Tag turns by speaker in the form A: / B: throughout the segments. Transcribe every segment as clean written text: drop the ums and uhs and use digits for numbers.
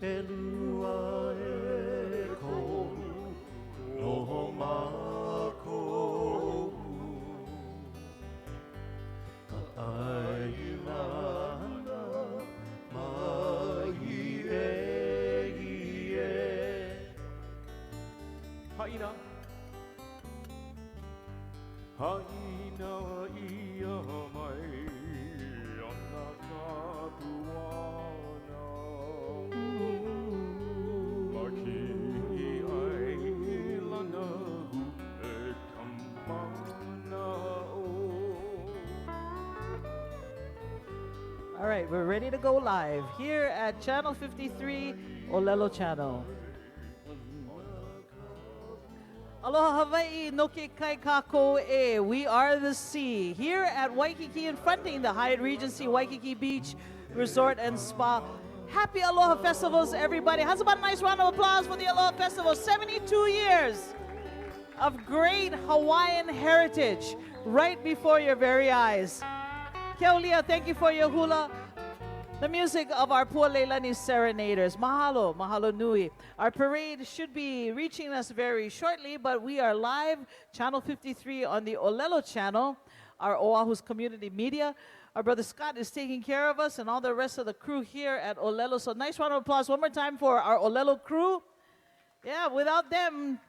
A: e lua e kou noho mākou ka aina ana mai e Haina Haina ia mai ana ka puana Maki ai lana hu e kamana o
B: All right, we're ready to go live here at Channel 53, Olelo Channel. Aloha Hawaii, no ke kai kako e. We are the sea. Here at Waikiki and fronting the Hyatt Regency Waikiki Beach Resort and Spa. Happy Aloha Festivals, everybody. How's about a nice round of applause for the Aloha Festival? 72 years of great Hawaiian heritage right before your very eyes. Keolia, thank you for your hula. The music of our Pualeilani serenaders. Mahalo, mahalo nui. Our parade should be reaching us very shortly, but we are live, Channel 53 on the Olelo channel, our Oahu's community media. Our brother Scott is taking care of us and all the rest of the crew here at Olelo. So nice round of applause one more time for our Olelo crew. Yeah, without them,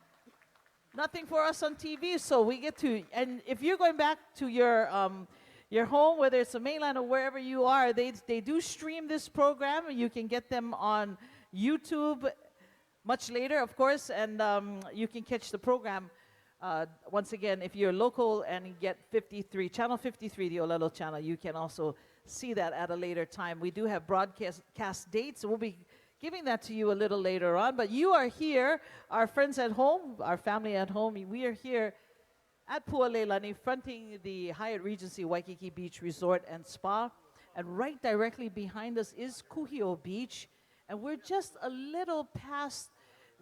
B: nothing for us on TV. So we get to, and if you're going back to your home, whether it's the mainland or wherever you are, they do stream this program. You can get them on YouTube much later, of course, and you can catch the program once again. If you're local and you get 53, Channel 53, the Olelo channel, you can also see that at a later time. We do have broadcast dates. We'll be giving that to you a little later on, but you are here, our friends at home, our family at home, we are here at Pualeilani, fronting the Hyatt Regency Waikiki Beach Resort and Spa. And right directly behind us is Kuhio Beach. And we're just a little past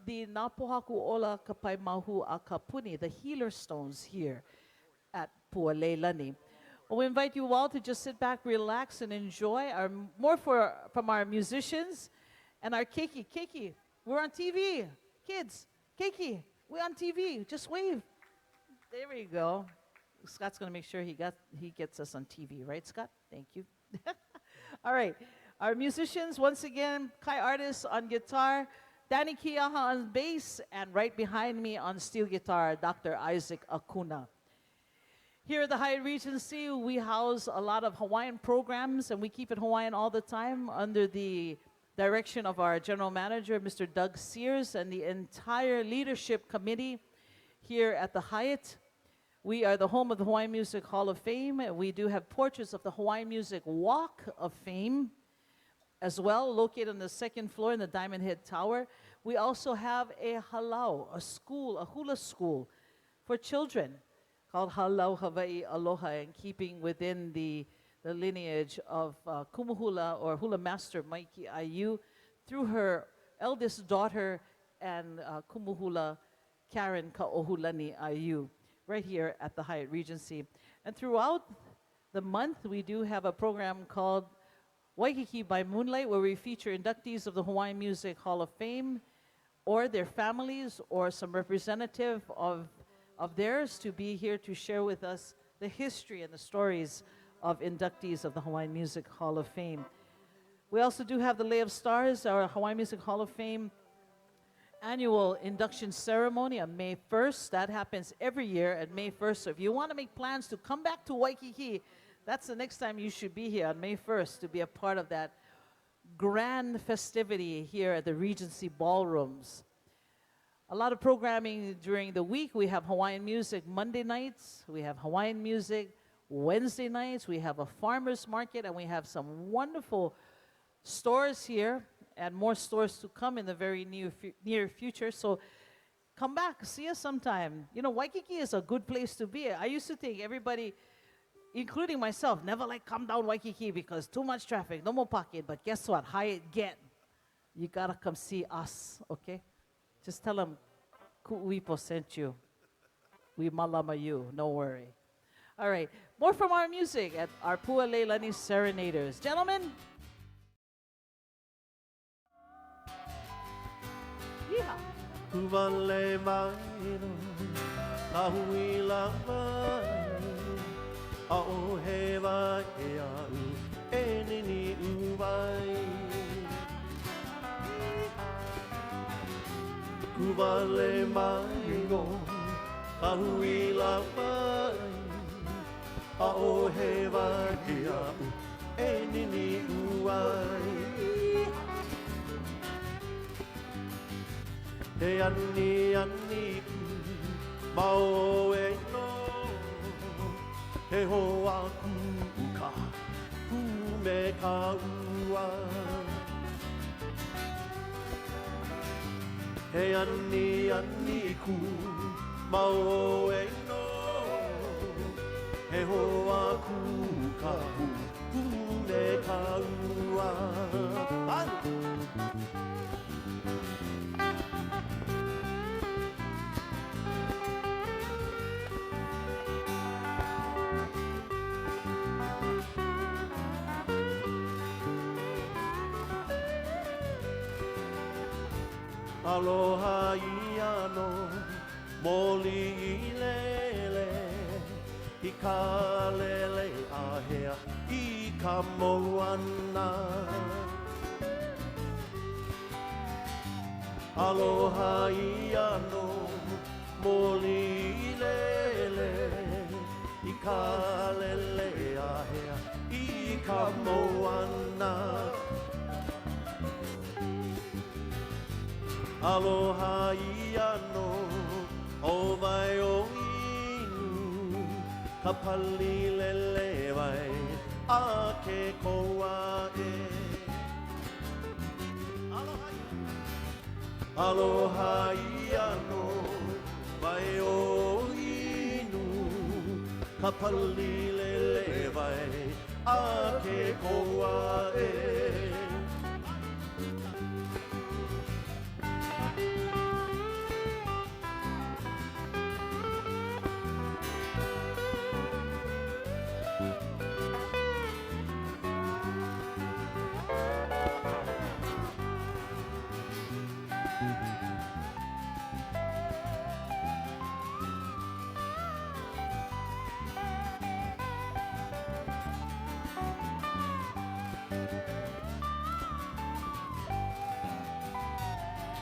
B: the Napohaku Ola Kapai Mahu a Kapuni, the healer stones here at Pualeilani. Well, we invite you all to just sit back, relax, and enjoy from our musicians and our keiki. Keiki, we're on TV. Kids, keiki, we're on TV. Just wave. There we go. Scott's going to make sure he gets us on TV, right, Scott? Thank you. All right. Our musicians, once again, Kai Artist on guitar, Danny Kiaha on bass, and right behind me on steel guitar, Dr. Isaac Acuna. Here at the Hyatt Regency, we house a lot of Hawaiian programs, and we keep it Hawaiian all the time under the direction of our general manager, Mr. Doug Sears, and the entire leadership committee here at the Hyatt. We are the home of the Hawaiian Music Hall of Fame. We do have portraits of the Hawaiian Music Walk of Fame as well, located on the second floor in the Diamond Head Tower. We also have a halau, a school, a hula school for children called Halau Hawaii Aloha, and keeping within the lineage of Kumu Hula, or Hula Master Maiki Ayu, through her eldest daughter and Kumu Hula Karen Kaohulani Ayu, right here at the Hyatt Regency. And throughout the month, we do have a program called Waikiki by Moonlight, where we feature inductees of the Hawaiian Music Hall of Fame or their families or some representative of theirs to be here to share with us the history and the stories of inductees of the Hawaiian Music Hall of Fame. We also do have the Lay of Stars, our Hawaiian Music Hall of Fame annual induction ceremony on May 1st. That happens every year at May 1st. So if you want to make plans to come back to Waikiki, that's the next time you should be here, on May 1st, to be a part of that grand festivity here at the Regency Ballrooms. A lot of programming during the week. We have Hawaiian music Monday nights. We have Hawaiian music Wednesday nights. We have a farmer's market, and we have some wonderful stores here, and more stores to come in the very near future. So come back, see us sometime. You know, Waikiki is a good place to be. I used to think everybody, including myself, never like come down Waikiki because too much traffic, no more pocket. But guess what? Hyatt get. You gotta come see us, okay? Just tell them Ku'uipo sent you. We malama you, no worry. All right, more from our music at our Pualeilani Serenaders. Gentlemen.
C: Kuvale maino, kahui la mai, a o he wa e au, e nini uwai. Kuvale maino, kahui la mai, a o he wa e au, e nini uwai. He ani ani mau e no he hoa kuka ku me ka ua he ani ani ku mau e no he hoa kuka ku me ka ua Aloha i ano, moli i lele, i ka lele ahea, i ka moana. Aloha i ano, moli i lele, i ka lele ahea, i ka moana. Aloha i ano, o vai o inu, ka pali lele vai, a ke koa e. Aloha i ano, vai o inu, ka pali lele vai, a ke koa e.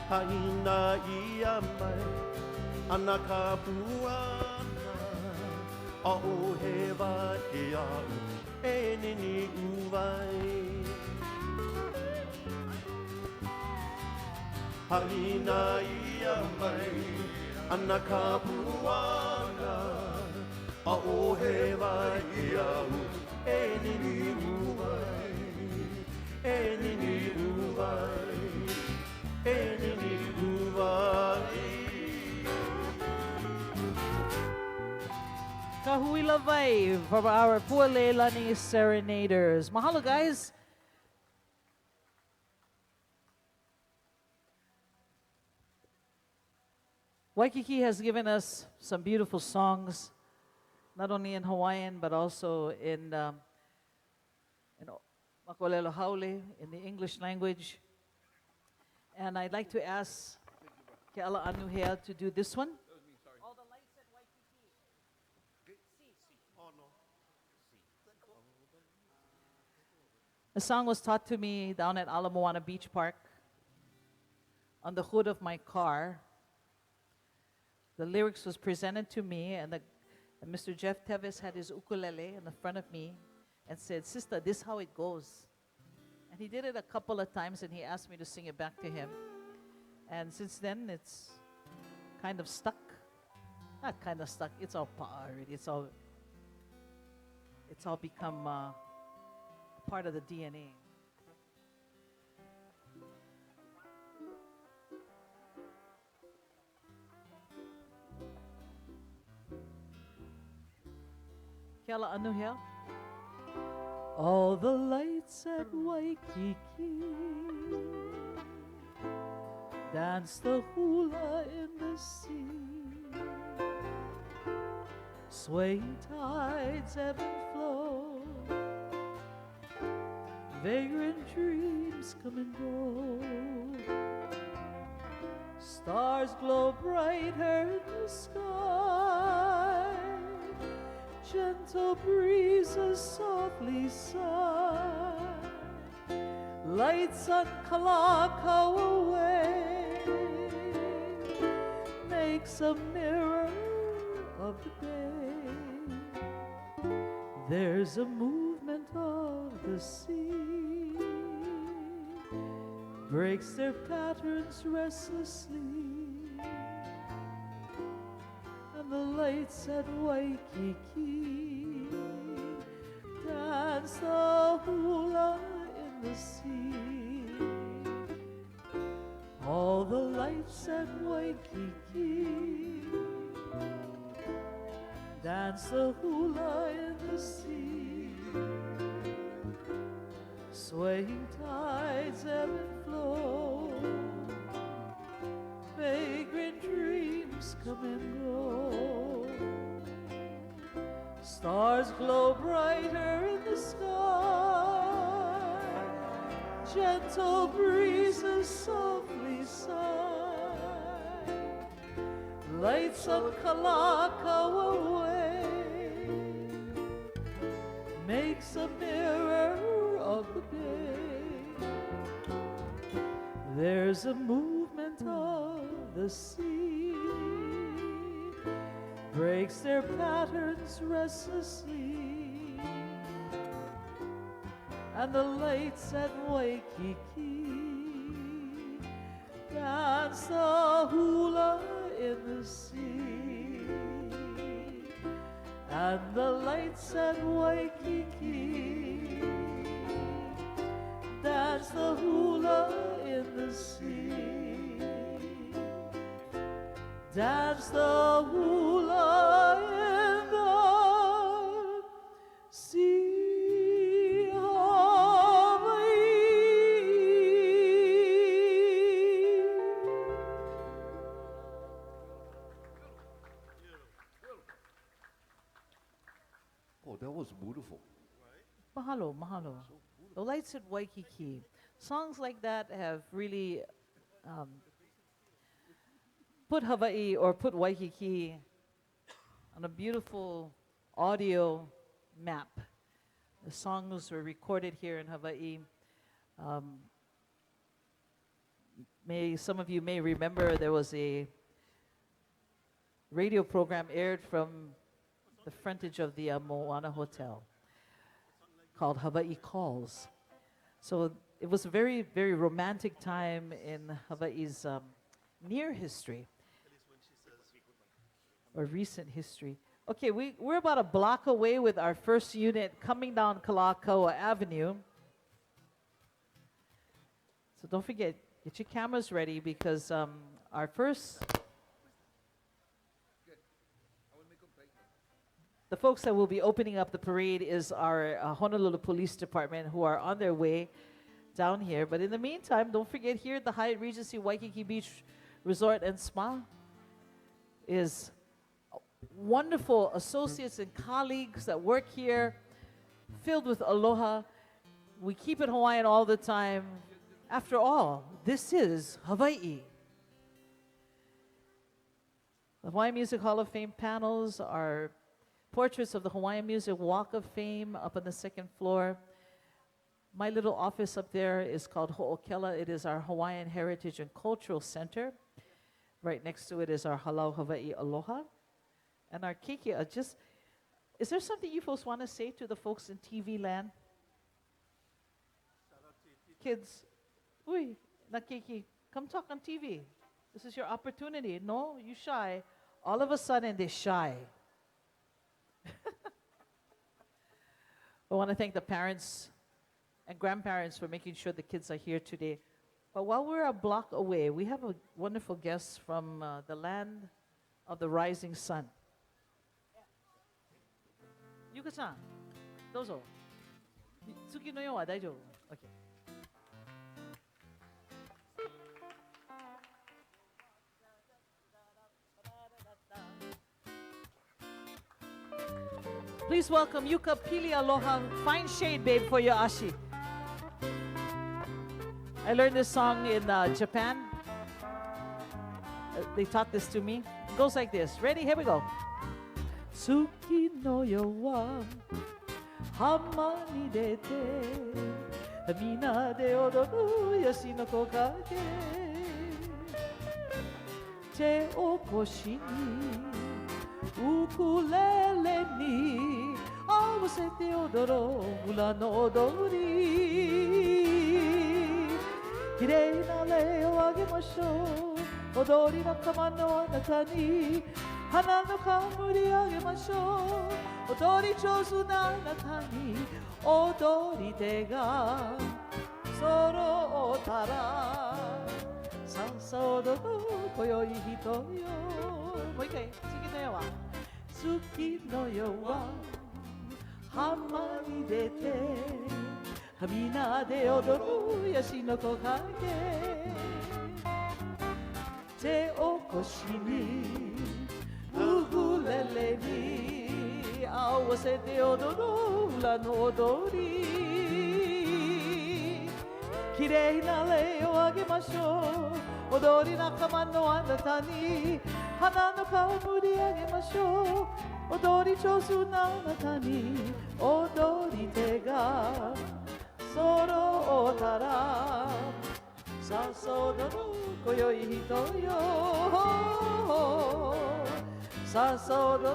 C: Haina i a mai, ana ka puana, a o he wa e au, e nini uwai. Haina i a mai, ana ka puana, a o he wa e au, e nini uwai, e nini uwai.
B: Kahui Lavai from our Pualelani Serenaders. Mahalo, guys. Waikiki has given us some beautiful songs, not only in Hawaiian, but also in Makolelo Haole, in the English language. And I'd like to ask Keala Anuhea to do this one. All the lights at Waikiki. The song was taught to me down at Ala Moana Beach Park on the hood of my car. The lyrics was presented to me, and Mr. Jeff Tevis had his ukulele in the front of me and said, "Sister, this is how it goes." And he did it a couple of times, and he asked me to sing it back to him. And since then, it's kind of stuck. Not kind of stuck. It's all already. It's all become a part of the DNA. Keala Anuhea. All the lights at Waikiki dance the hula in the sea, swaying tides ebb and flow, vagrant dreams come and go, Stars glow brighter in the sky. Gentle breezes softly sigh. Lights on Kalakaua Way makes a mirror of the bay. There's a movement of the sea, breaks their patterns restlessly, and the lights at Waikiki dance the hula in the sea. All the lights at Waikiki dance the hula in the sea. Swaying tides ebb and flow, vagrant dreams come and go. Stars glow brighter in the sky. Gentle breezes softly sigh. Lights on Kalakaua Way makes a mirror of the bay. There's a movement of the sea, breaks their patterns restlessly, and the lights at Waikiki dance the hula in the sea. And the lights at Waikiki dance the hula in the sea. Dance the hula in the sea. Hawaii.
C: Oh, that was beautiful.
B: Mahalo, mahalo. The lights at Waikiki. Songs like that have really put Hawaii or put Waikiki on a beautiful audio map. The songs were recorded here in Hawaii. Some of you may remember there was a radio program aired from the frontage of the Moana Hotel called Hawaii Calls. So it was a very, very romantic time in Hawaii's near history, or recent history. Okay, we're about a block away with our first unit coming down Kalakaua Avenue. So don't forget, get your cameras ready because our first... The folks that will be opening up the parade is our Honolulu Police Department, who are on their way down here. But in the meantime, don't forget, here at the Hyatt Regency Waikiki Beach Resort and Spa is wonderful associates and colleagues that work here, filled with aloha. We keep it Hawaiian all the time. After all, this is Hawaii. The Hawaiian Music Hall of Fame panels are portraits of the Hawaiian Music Walk of Fame up on the second floor. My little office up there is called Ho'okela. It is our Hawaiian Heritage and Cultural Center. Right next to it is our Halau Hawaii Aloha. And our keiki are just... Is there something you folks want to say to the folks in TV land? Kids, ui, na keiki, come talk on TV. This is your opportunity. No, you shy. All of a sudden, they're shy. I want to thank the parents and grandparents for making sure the kids are here today. But while we're a block away, we have a wonderful guest from the land of the rising sun. Yuka-san, dozo. Tsuki no yo wa daijoubu. Okay. Please welcome Yuka Pili. Aloha. Fine shade, babe, for your ashi. I learned this song in Japan. They taught this to me. It goes like this. Ready? Here we go. Tsuki no yo wa hama ni dete mina de odoru yoshi no kokage te o koshi ni ukulele ni awasete odoro hula no odori kirei na lei o agemashou odori nakama no anata ni hana no ka muri agemashou odori chousu na anata ni odori te ga soro o tara sansa odoru koyoi hito yo. もう一回、次のよは月のよは浜に出てみんなで踊るヤシの木陰手を腰にウクレレに合わせて踊る裏の踊りきれいな礼をあげましょう踊り仲間のあなたに花の顔盛り上げましょう踊り上手なあなたに踊り手が揃ったらさあ踊る今宵人よさあ踊る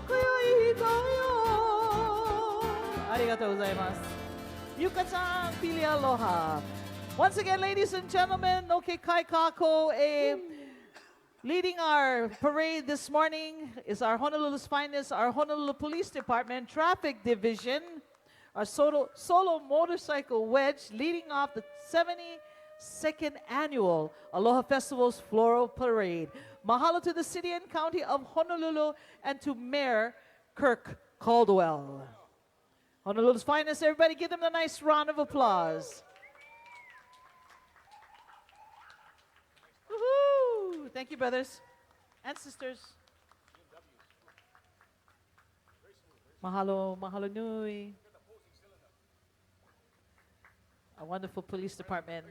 B: 今宵人よありがとうございますYuka Pili Aloha. Once again, ladies and gentlemen, no ke kai kako leading our parade this morning is our Honolulu's finest, our Honolulu Police Department Traffic Division, our solo motorcycle wedge leading off the 72nd annual Aloha Festival's Floral Parade. Mahalo to the city and county of Honolulu and to Mayor Kirk Caldwell. Honolulu's finest, everybody give them a nice round of applause. Woohoo! Thank you, brothers and sisters. Mahalo, mahalo nui. A wonderful police department.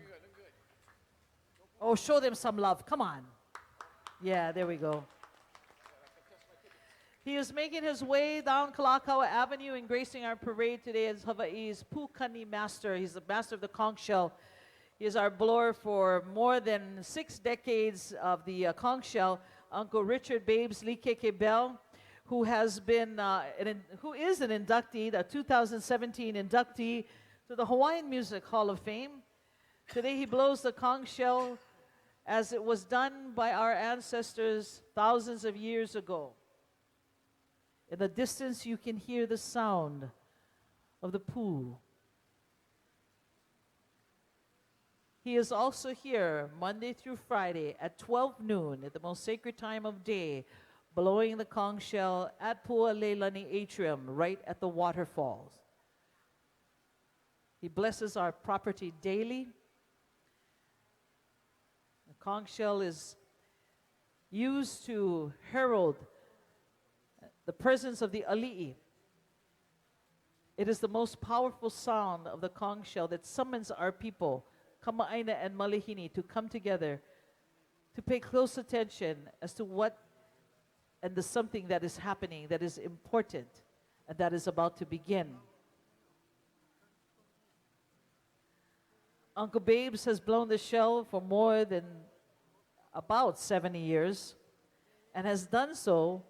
B: Oh, show them some love. Come on. Yeah, there we go. He is making his way down Kalakaua Avenue and gracing our parade today as Hawaii's Pukani Master. He's the master of the conch shell. He is our blower for more than 6 decades of the conch shell. Uncle Richard Babes Likeke Bell, who is an inductee, a 2017 inductee to the Hawaiian Music Hall of Fame. Today he blows the conch shell as it was done by our ancestors thousands of years ago. In the distance, you can hear the sound of the pu. He is also here Monday through Friday at 12 noon at the most sacred time of day, blowing the conch shell at Pua Leilani Atrium, right at the waterfalls. He blesses our property daily. The conch shell is used to herald the presence of the ali'i. It is the most powerful sound of the conch shell that summons our people, Kama'aina and Malihini, to come together to pay close attention as to what and the something that is happening that is important and that is about to begin. Uncle Babes has blown the shell for more than about 70 years and has done so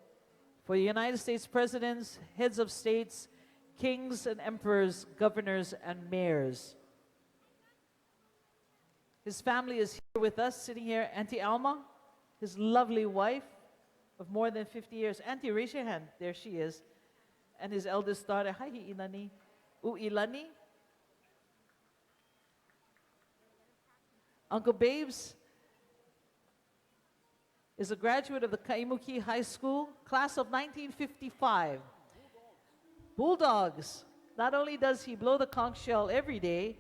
B: for the United States presidents, heads of states, kings and emperors, governors and mayors. His family is here with us, sitting here. Auntie Alma, his lovely wife of more than 50 years. Auntie, raise your hand. There she is. And his eldest daughter, hi Ilani, Uilani. Uncle Babes is a graduate of the Kaimuki High School, class of 1955. Bulldogs. Not only does he blow the conch shell every day,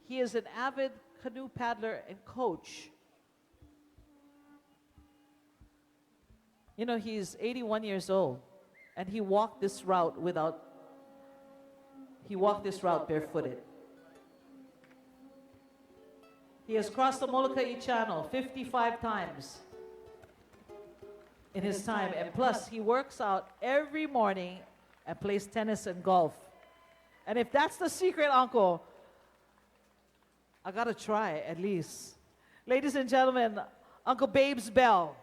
B: he is an avid canoe paddler and coach. You know, he's 81 years old, and he walked this route barefooted. He has crossed the Molokai Channel 55 times. in his time. And plus, he works out every morning and plays tennis and golf. And if that's the secret, Uncle, I gotta try at least. Ladies and gentlemen, Uncle Babes Bell.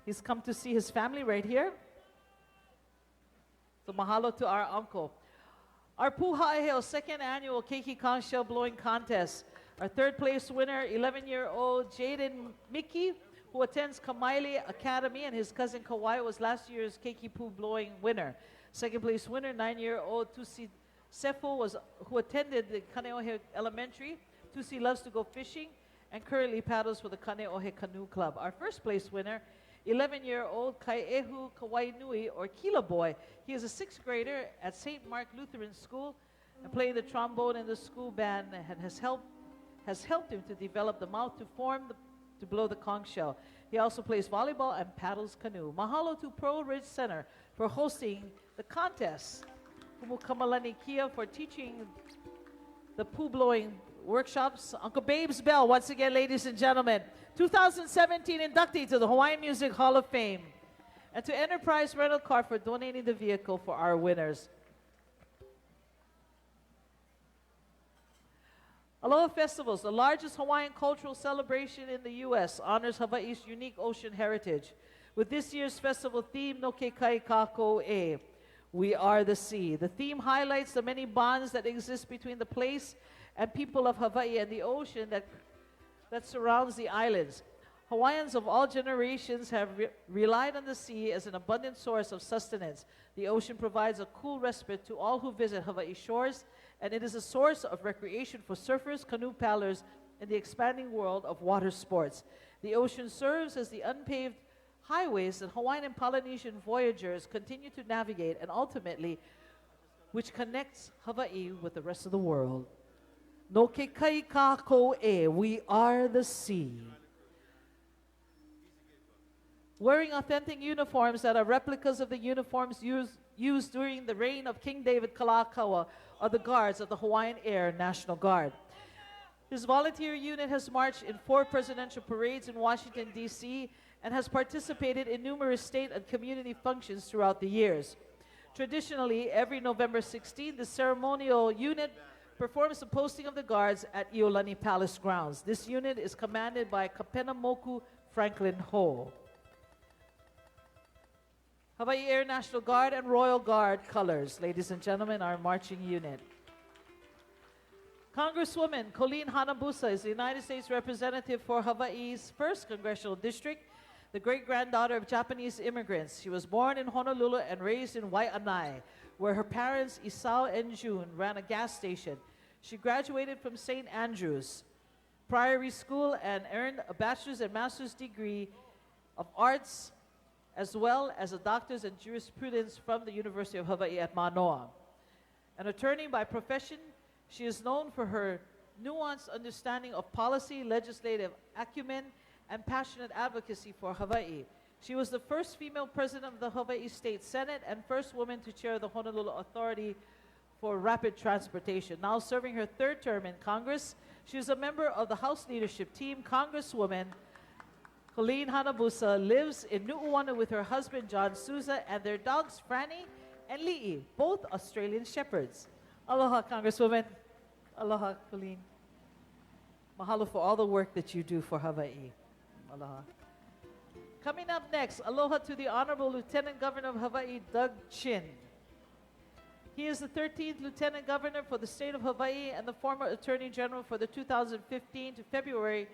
B: He's come to see his family right here. So mahalo to our uncle. Our Puha'eheo second annual Keiki Conch Shell Blowing Contest. Our third place winner, 11-year-old Jaden Mickey, who attends Kamaile Academy, and his cousin Kawai was last year's Keiki Poo Blowing winner. Second place winner, 9-year-old Tusi Sefo, who attended the Kaneohe Elementary. Tusi loves to go fishing and currently paddles for the Kaneohe Canoe Club. Our first place winner, 11-year-old Kaiehu Kawainui, or Kila Boy. He is a 6th grader at St. Mark Lutheran School and playing the trombone in the school band and has helped him to develop the mouth to blow the conch shell. He also plays volleyball and paddles canoe. Mahalo to Pearl Ridge Center for hosting the contest. Kumu Kamalani Kia for teaching the poo blowing workshops. Uncle Babes Bell, once again, ladies and gentlemen, 2017 inductee to the Hawaiian Music Hall of Fame. And to Enterprise Rental Car for donating the vehicle for our winners. Aloha Festivals, the largest Hawaiian cultural celebration in the U.S., honors Hawaii's unique ocean heritage. With this year's festival theme, No Ke Kai Kako E, We Are the Sea. The theme highlights the many bonds that exist between the place and people of Hawaii and the ocean that surrounds the islands. Hawaiians of all generations have relied on the sea as an abundant source of sustenance. The ocean provides a cool respite to all who visit Hawaii shores, and it is a source of recreation for surfers, canoe paddlers, in the expanding world of water sports. The ocean serves as the unpaved highways that Hawaiian and Polynesian voyagers continue to navigate, and ultimately, which connects Hawaii with the rest of the world. No ke kai kako e, we are the sea. Wearing authentic uniforms that are replicas of the uniforms used during the reign of King David Kalakaua are the guards of the Hawaiian Air National Guard. His volunteer unit has marched in 4 presidential parades in Washington, D.C., and has participated in numerous state and community functions throughout the years. Traditionally, every November 16, the ceremonial unit performs the posting of the guards at Iolani Palace grounds. This unit is commanded by Kapena Moku Franklin Ho. Hawaii Air National Guard and Royal Guard colors, ladies and gentlemen, our marching unit. Congresswoman Colleen Hanabusa is the United States representative for Hawaii's 1st Congressional District, the great-granddaughter of Japanese immigrants. She was born in Honolulu and raised in Waianae, where her parents, Isao and June, ran a gas station. She graduated from St. Andrews Priory School and earned a bachelor's and master's degree of arts, as well as a doctor's in jurisprudence from the University of Hawaii at Manoa. An attorney by profession, she is known for her nuanced understanding of policy, legislative acumen, and passionate advocacy for Hawaii. She was the first female president of the Hawaii State Senate and first woman to chair the Honolulu Authority for Rapid Transportation. Now serving her 3rd term in Congress, she is a member of the House Leadership Team. Congresswoman Colleen Hanabusa lives in Nu'uanu with her husband John Souza and their dogs Franny and Li'i, both Australian Shepherds. Aloha, Congresswoman. Aloha, Colleen. Mahalo for all the work that you do for Hawaii. Aloha. Coming up next, aloha to the Honorable Lieutenant Governor of Hawaii, Doug Chin. He is the 13th Lieutenant Governor for the state of Hawaii and the former Attorney General for the 2015 to February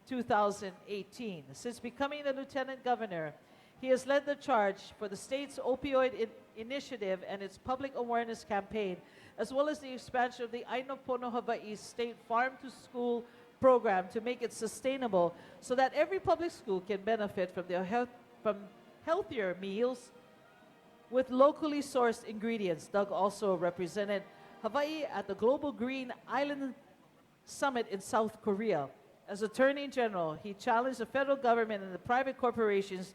B: 2018. Since becoming the Lieutenant Governor, he has led the charge for the state's opioid initiative and its public awareness campaign, as well as the expansion of the Aino Pono Hawaii State Farm to School program to make it sustainable so that every public school can benefit from healthier meals with locally sourced ingredients. Doug also represented Hawaii at the Global Green Island Summit in South Korea. As Attorney General, he challenged the federal government and the private corporations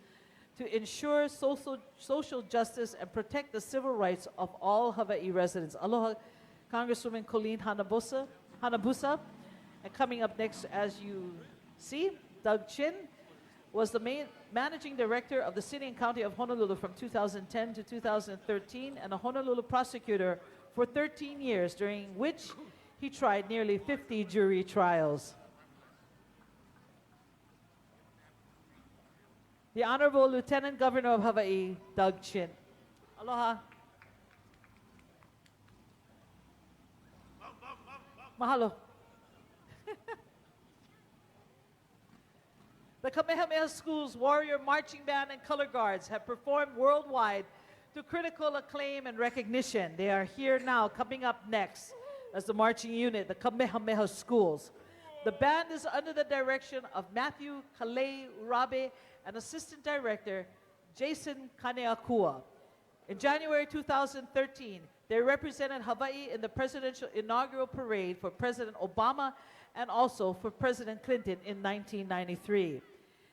B: to ensure social justice and protect the civil rights of all Hawaii residents. Aloha, Congresswoman Colleen Hanabusa. And coming up next, as you see, Doug Chin was the managing director of the City and County of Honolulu from 2010 to 2013 and a Honolulu prosecutor for 13 years, during which he tried nearly 50 jury trials. The Honorable Lieutenant Governor of Hawaii, Doug Chin. Aloha. Mahalo. The Kamehameha Schools Warrior Marching Band and Color Guards have performed worldwide to critical acclaim and recognition. They are here now, coming up next as the marching unit, the Kamehameha Schools. The band is under the direction of Matthew Kalei Urabe and Assistant Director Jason Kaneakua. In January 2013, they represented Hawaii in the presidential inaugural parade for President Obama and also for President Clinton in 1993.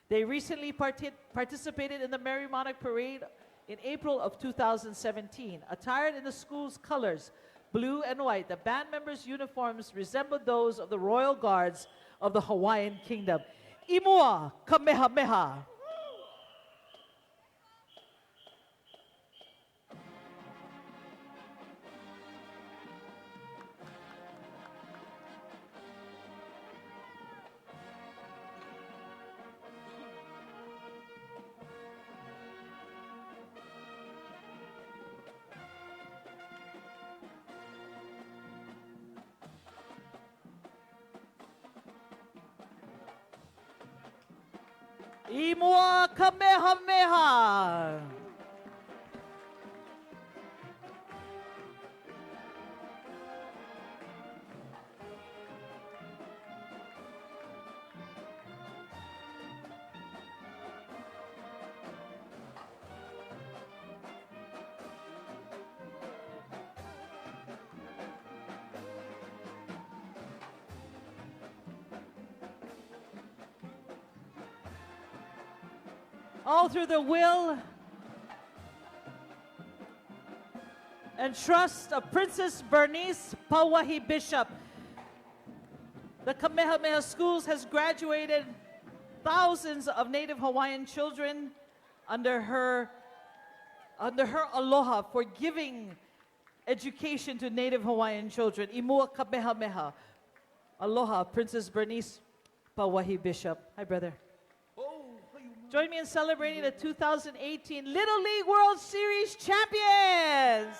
B: They recently participated in the Merry Monarch Parade in April of 2017. Attired in the school's colors, blue and white, the band members' uniforms resembled those of the Royal Guards of the Hawaiian Kingdom. Imua Kamehameha. Imua Kamehameha. All through the will and trust of Princess Bernice Pauahi Bishop, the Kamehameha Schools has graduated thousands of Native Hawaiian children under her Aloha for giving education to Native Hawaiian children. Imua Kamehameha. Aloha, Princess Bernice Pauahi Bishop. Hi, brother. Join me in celebrating the 2018 Little League World Series champions.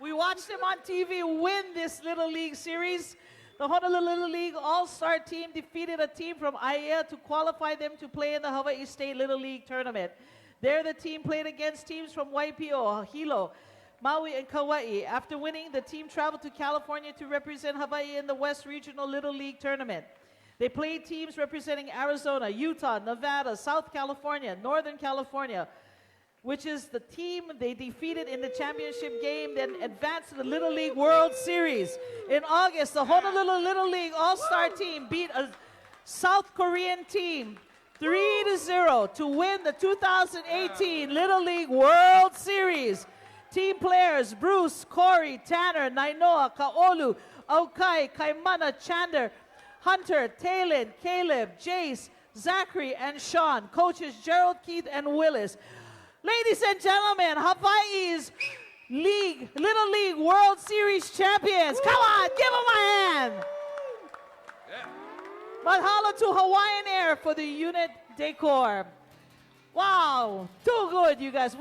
B: We watched them on TV win this Little League Series. The Honolulu Little League All-Star team defeated a team from Aiea to qualify them to play in the Hawaii State Little League Tournament. There, the team played against teams from Waipio, Hilo, Maui, and Kauai. After winning, the team traveled to California to represent Hawaii in the West Regional Little League Tournament. They played teams representing Arizona, Utah, Nevada, South California, Northern California, which is the team they defeated in the championship game, then advanced to the Little League World Series. In August, the Honolulu Little League All-Star team beat a South Korean team 3-0 to win the 2018 Little League World Series. Team players, Bruce, Corey, Tanner, Nainoa, Kaolu, Aukai, Kaimana, Chander, Hunter, Talon, Caleb, Jace, Zachary, and Sean. Coaches Gerald, Keith, and Willis. Ladies and gentlemen, Hawaii's Little League World Series champions. Come on, give them a hand. Mahalo to Hawaiian Air for the unit decor. Wow, too good, you guys.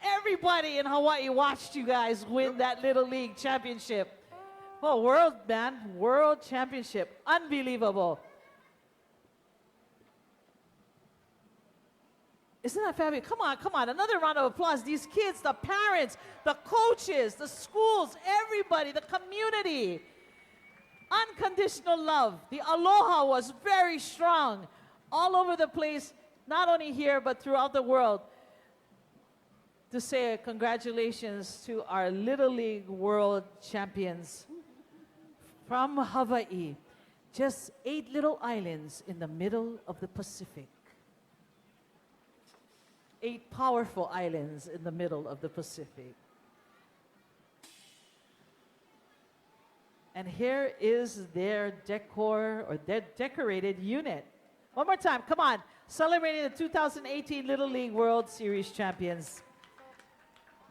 B: Everybody in Hawaii watched you guys win that Little League championship. Oh, world championship. Unbelievable. Isn't that fabulous? Come on, another round of applause. These kids, the parents, the coaches, the schools, everybody, the community. Unconditional love. The aloha was very strong all over the place, not only here, but throughout the world. To say congratulations to our Little League World Champions. From Hawaii, just 8 little islands in the middle of the Pacific. 8 powerful islands in the middle of the Pacific. And here is their decor, or their decorated unit. One more time, come on. Celebrating the 2018 Little League World Series champions.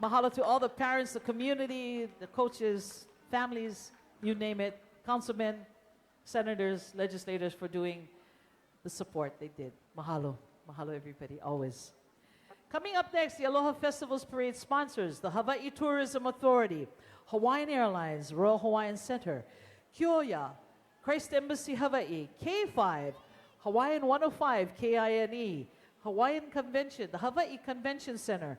B: Mahalo to all the parents, the community, the coaches, families, you name it, councilmen, senators, legislators for doing the support they did. Mahalo. Mahalo everybody, always. Coming up next, the Aloha Festival's parade sponsors, the Hawaii Tourism Authority, Hawaiian Airlines, Royal Hawaiian Center, Kioya, Christ Embassy Hawaii, K5, Hawaiian 105, KINE, Hawaiian Convention, the Hawaii Convention Center,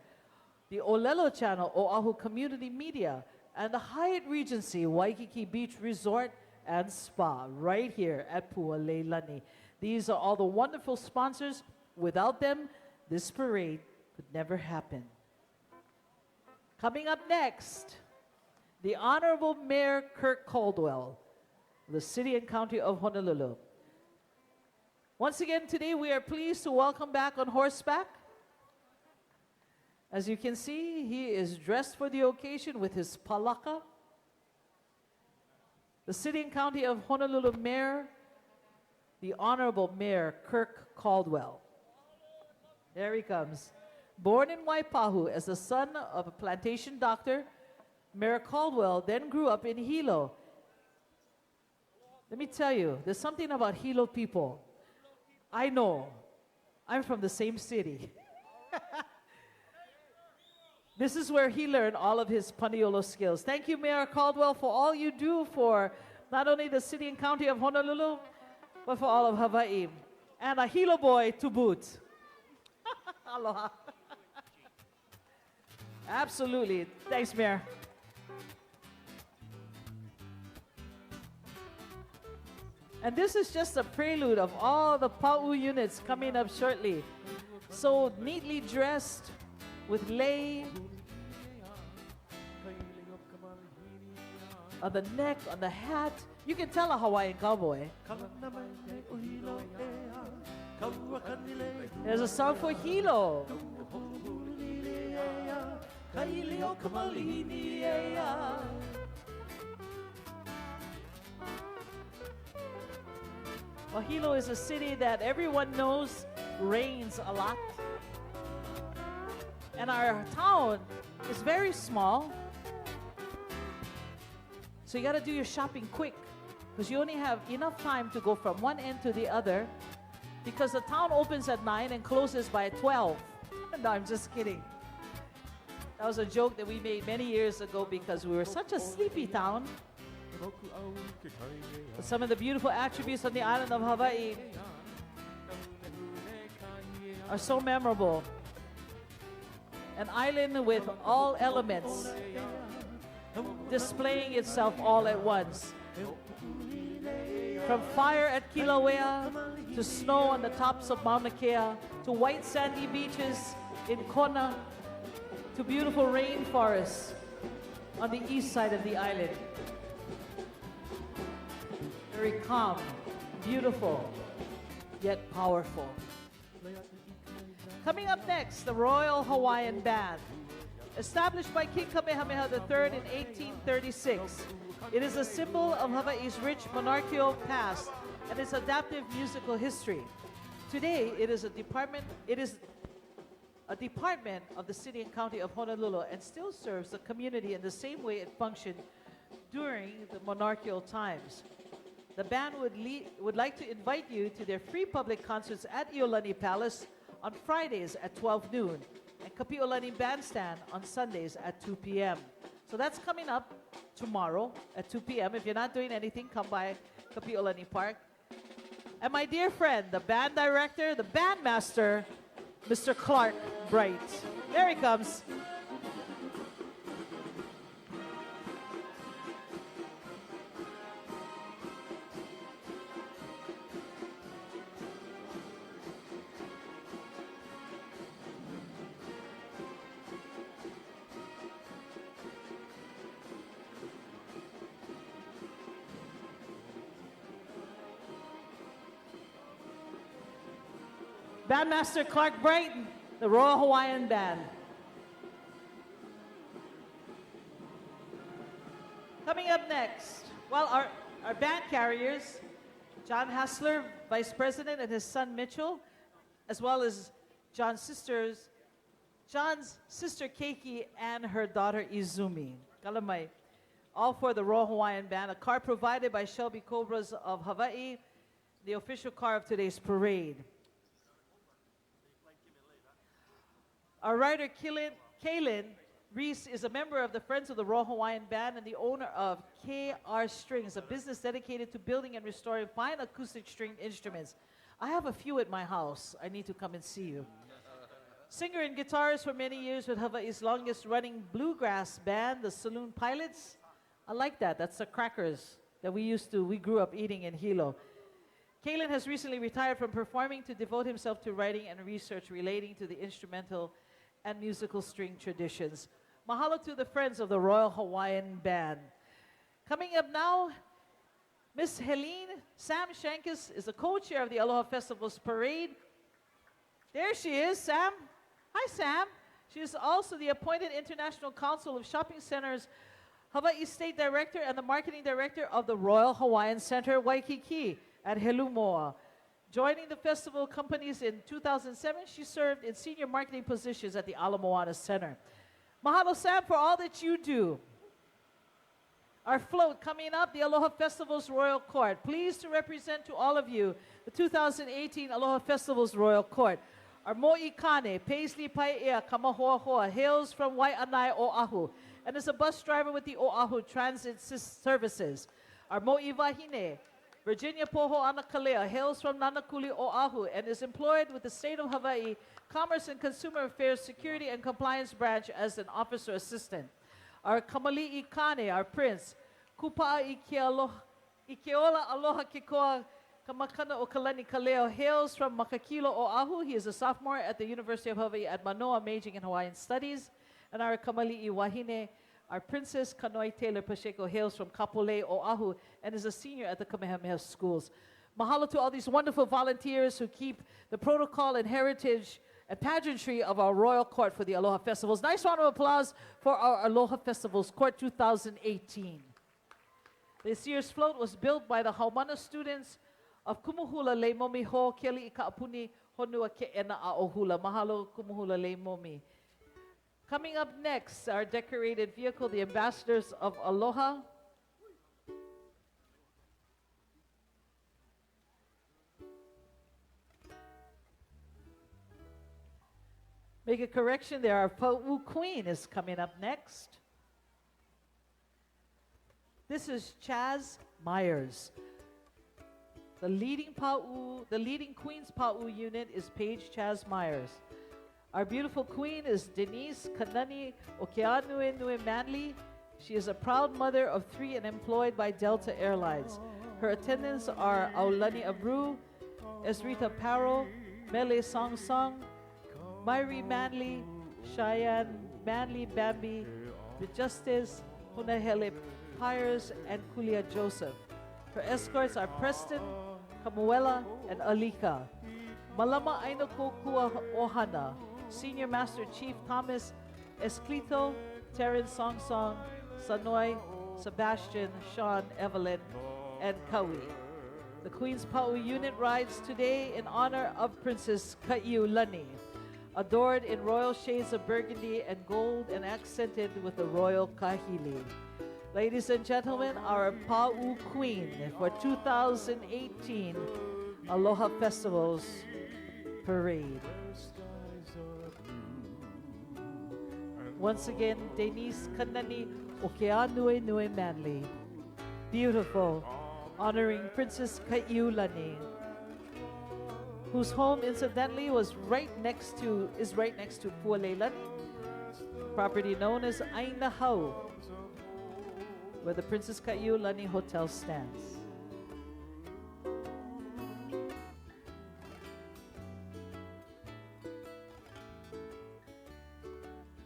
B: the Olelo Channel, Oahu Community Media, and the Hyatt Regency Waikiki Beach Resort and Spa right here at Pu'aleilani. These are all the wonderful sponsors. Without them, this parade could never happen. Coming up next, the Honorable Mayor Kirk Caldwell, the City and County of Honolulu. Once again, today we are pleased to welcome back on horseback. As you can see, he is dressed for the occasion with his palaka. The City and County of Honolulu Mayor, the Honorable Mayor Kirk Caldwell. There he comes. Born in Waipahu as the son of a plantation doctor, Mayor Caldwell then grew up in Hilo. Let me tell you, there's something about Hilo people. I know. I'm from the same city. This is where he learned all of his Paniolo skills. Thank you, Mayor Caldwell, for all you do for not only the City and County of Honolulu, but for all of Hawaii. And a Hilo boy to boot. Aloha. Absolutely. Thanks, Mayor. And this is just a prelude of all the Pa'u units coming up shortly. So neatly dressed with lei on the neck, on the hat. You can tell a Hawaiian cowboy. There's a song for Hilo. Well, Hilo is a city that everyone knows rains a lot. And our town is very small. So you got to do your shopping quick because you only have enough time to go from one end to the other because the town opens at 9 and closes by 12. No, I'm just kidding. That was a joke that we made many years ago because we were such a sleepy town. But some of the beautiful attributes on the island of Hawaii are so memorable. An island with all elements displaying itself all at once. From fire at Kilauea, to snow on the tops of Mauna Kea, to white sandy beaches in Kona, to beautiful rainforests on the east side of the island. Very calm, beautiful, yet powerful. Coming up next, the Royal Hawaiian Band. Established by King Kamehameha III in 1836, it is a symbol of Hawaii's rich monarchical past and its adaptive musical history. Today, it is a department of the City and County of Honolulu and still serves the community in the same way it functioned during the monarchical times. The band would like to invite you to their free public concerts at Iolani Palace on Fridays at 12 noon and Kapi'olani Bandstand on Sundays at 2 p.m. So that's coming up tomorrow at 2 p.m. If you're not doing anything, come by Kapi'olani Park. And my dear friend, the band director, the bandmaster, Mr. Clark Bright. There he comes. Bandmaster Clark Bright, the Royal Hawaiian Band. Coming up next, well, our band carriers, John Hassler, Vice President, and his son Mitchell, as well as John's sister Keiki and her daughter Izumi. Kalamai. All for the Royal Hawaiian Band, a car provided by Shelby Cobras of Hawaii, the official car of today's parade. Our rider, Kaylin Reese, is a member of the Friends of the Royal Hawaiian Band and the owner of KR Strings, a business dedicated to building and restoring fine acoustic stringed instruments. I have a few at my house. I need to come and see you. Singer and guitarist for many years with Hawaii's longest running bluegrass band, the Saloon Pilots. I like that. That's the crackers that we grew up eating in Hilo. Kaylin has recently retired from performing to devote himself to writing and research relating to the instrumental and musical string traditions. Mahalo to the Friends of the Royal Hawaiian Band. Coming up now, Miss Helene Sam Shankus is the co-chair of the Aloha Festival's parade. There she is, Sam. Hi, Sam. She is also the appointed International Council of Shopping Centers Hawaii State Director and the Marketing Director of the Royal Hawaiian Center, Waikiki, at Helumoa. Joining the festival companies in 2007, she served in senior marketing positions at the Ala Moana Center. Mahalo, Sam, for all that you do. Our float coming up, the Aloha Festival's Royal Court. Pleased to represent to all of you the 2018 Aloha Festival's Royal Court. Our Mo'i Kane, Paisley Pai'ea Kamahoahoa, hails from Waianae, Oahu, and is a bus driver with the Oahu Transit Services. Our Mo'i Wahine, Virginia Poho Anakalea, hails from Nanakuli, Oahu, and is employed with the State of Hawaii Commerce and Consumer Affairs Security and Compliance Branch as an officer assistant. Our Kamali'i Kane, our prince, Kupa'a Ikeola Aloha Kekoa Kamakana o Kalani Kaleo, hails from Makakilo, Oahu. He is a sophomore at the University of Hawaii at Manoa, majoring in Hawaiian Studies. And our Kamali'i Wahine, our princess, Kanoi Taylor Pacheco, hails from Kapolei, Oahu, and is a senior at the Kamehameha Schools. Mahalo to all these wonderful volunteers who keep the protocol and heritage and pageantry of our Royal Court for the Aloha Festivals. Nice round of applause for our Aloha Festivals Court 2018. This year's float was built by the Haumana students of Kumu Hula Leimomi Ho Keli I Kaapuni Honua Ke'ena A'ohula. Mahalo Kumu Hula Leimomi. Coming up next, our decorated vehicle, the Ambassadors of Aloha. Make a correction there, our Pa'u Queen is coming up next. This is Chaz Myers. The leading Queen's Pa'u unit is Paige Chaz Myers. Our beautiful queen is Denise Kanani Okeanue Manley. She is a proud mother of 3 and employed by Delta Airlines. Her attendants are Aulani Abru, Esrita Paro, Mele Song Song, Myri Manley, Cheyenne Manley Bambi, The Justice, Hunahele Pyers, and Kulia Joseph. Her escorts are Preston, Kamuela, and Alika. Malama Aina Kokua Ohana, Senior Master Chief Thomas Esclito, Terrence Song Song, Sanoy, Sebastian, Sean, Evelyn, and Kawi. The Queen's Pa'u unit rides today in honor of Princess Kaiulani, adored in royal shades of burgundy and gold and accented with a royal kahili. Ladies and gentlemen, our Pa'u Queen for 2018 Aloha Festivals Parade. Once again, Denise Kanani Okeanue Manley. Beautiful, honoring Princess Kaiulani, whose home incidentally is right next to Pualeilani, property known as Aina Hau, where the Princess Kaiulani Hotel stands.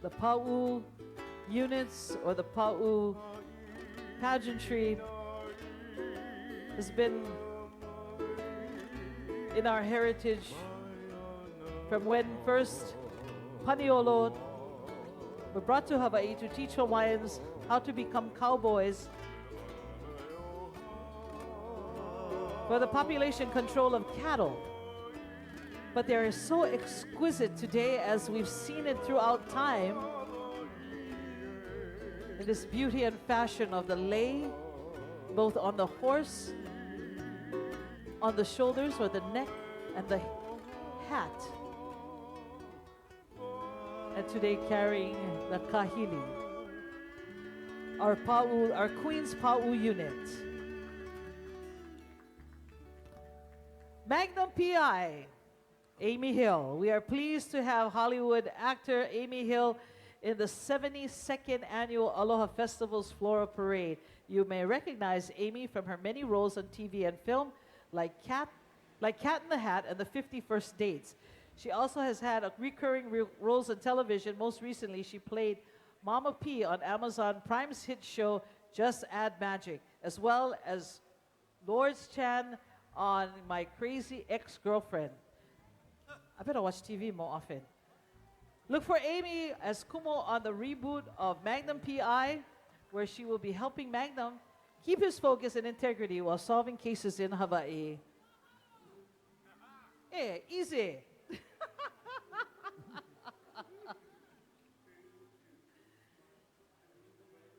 B: The Pa'u units, or the Pa'u pageantry, has been in our heritage from when first Paniolo were brought to Hawaii to teach Hawaiians how to become cowboys for the population control of cattle. But they are so exquisite today as we've seen it throughout time. In this beauty and fashion of the lei, both on the horse, on the shoulders or the neck, and the hat. And today carrying the kahili, our pa'u, our Queen's Pa'u unit. Magnum PI, Amy Hill. We are pleased to have Hollywood actor Amy Hill in the 72nd annual Aloha Festival's Floral Parade. You may recognize Amy from her many roles on TV and film, like Cat in the Hat and the 51st Dates. She also has had recurring roles on television. Most recently, she played Mama P on Amazon Prime's hit show Just Add Magic, as well as Lord's Chan on My Crazy Ex-Girlfriend. I better watch TV more often. Look for Amy as Kumu on the reboot of Magnum PI, where she will be helping Magnum keep his focus and integrity while solving cases in Hawaii. Hey, easy.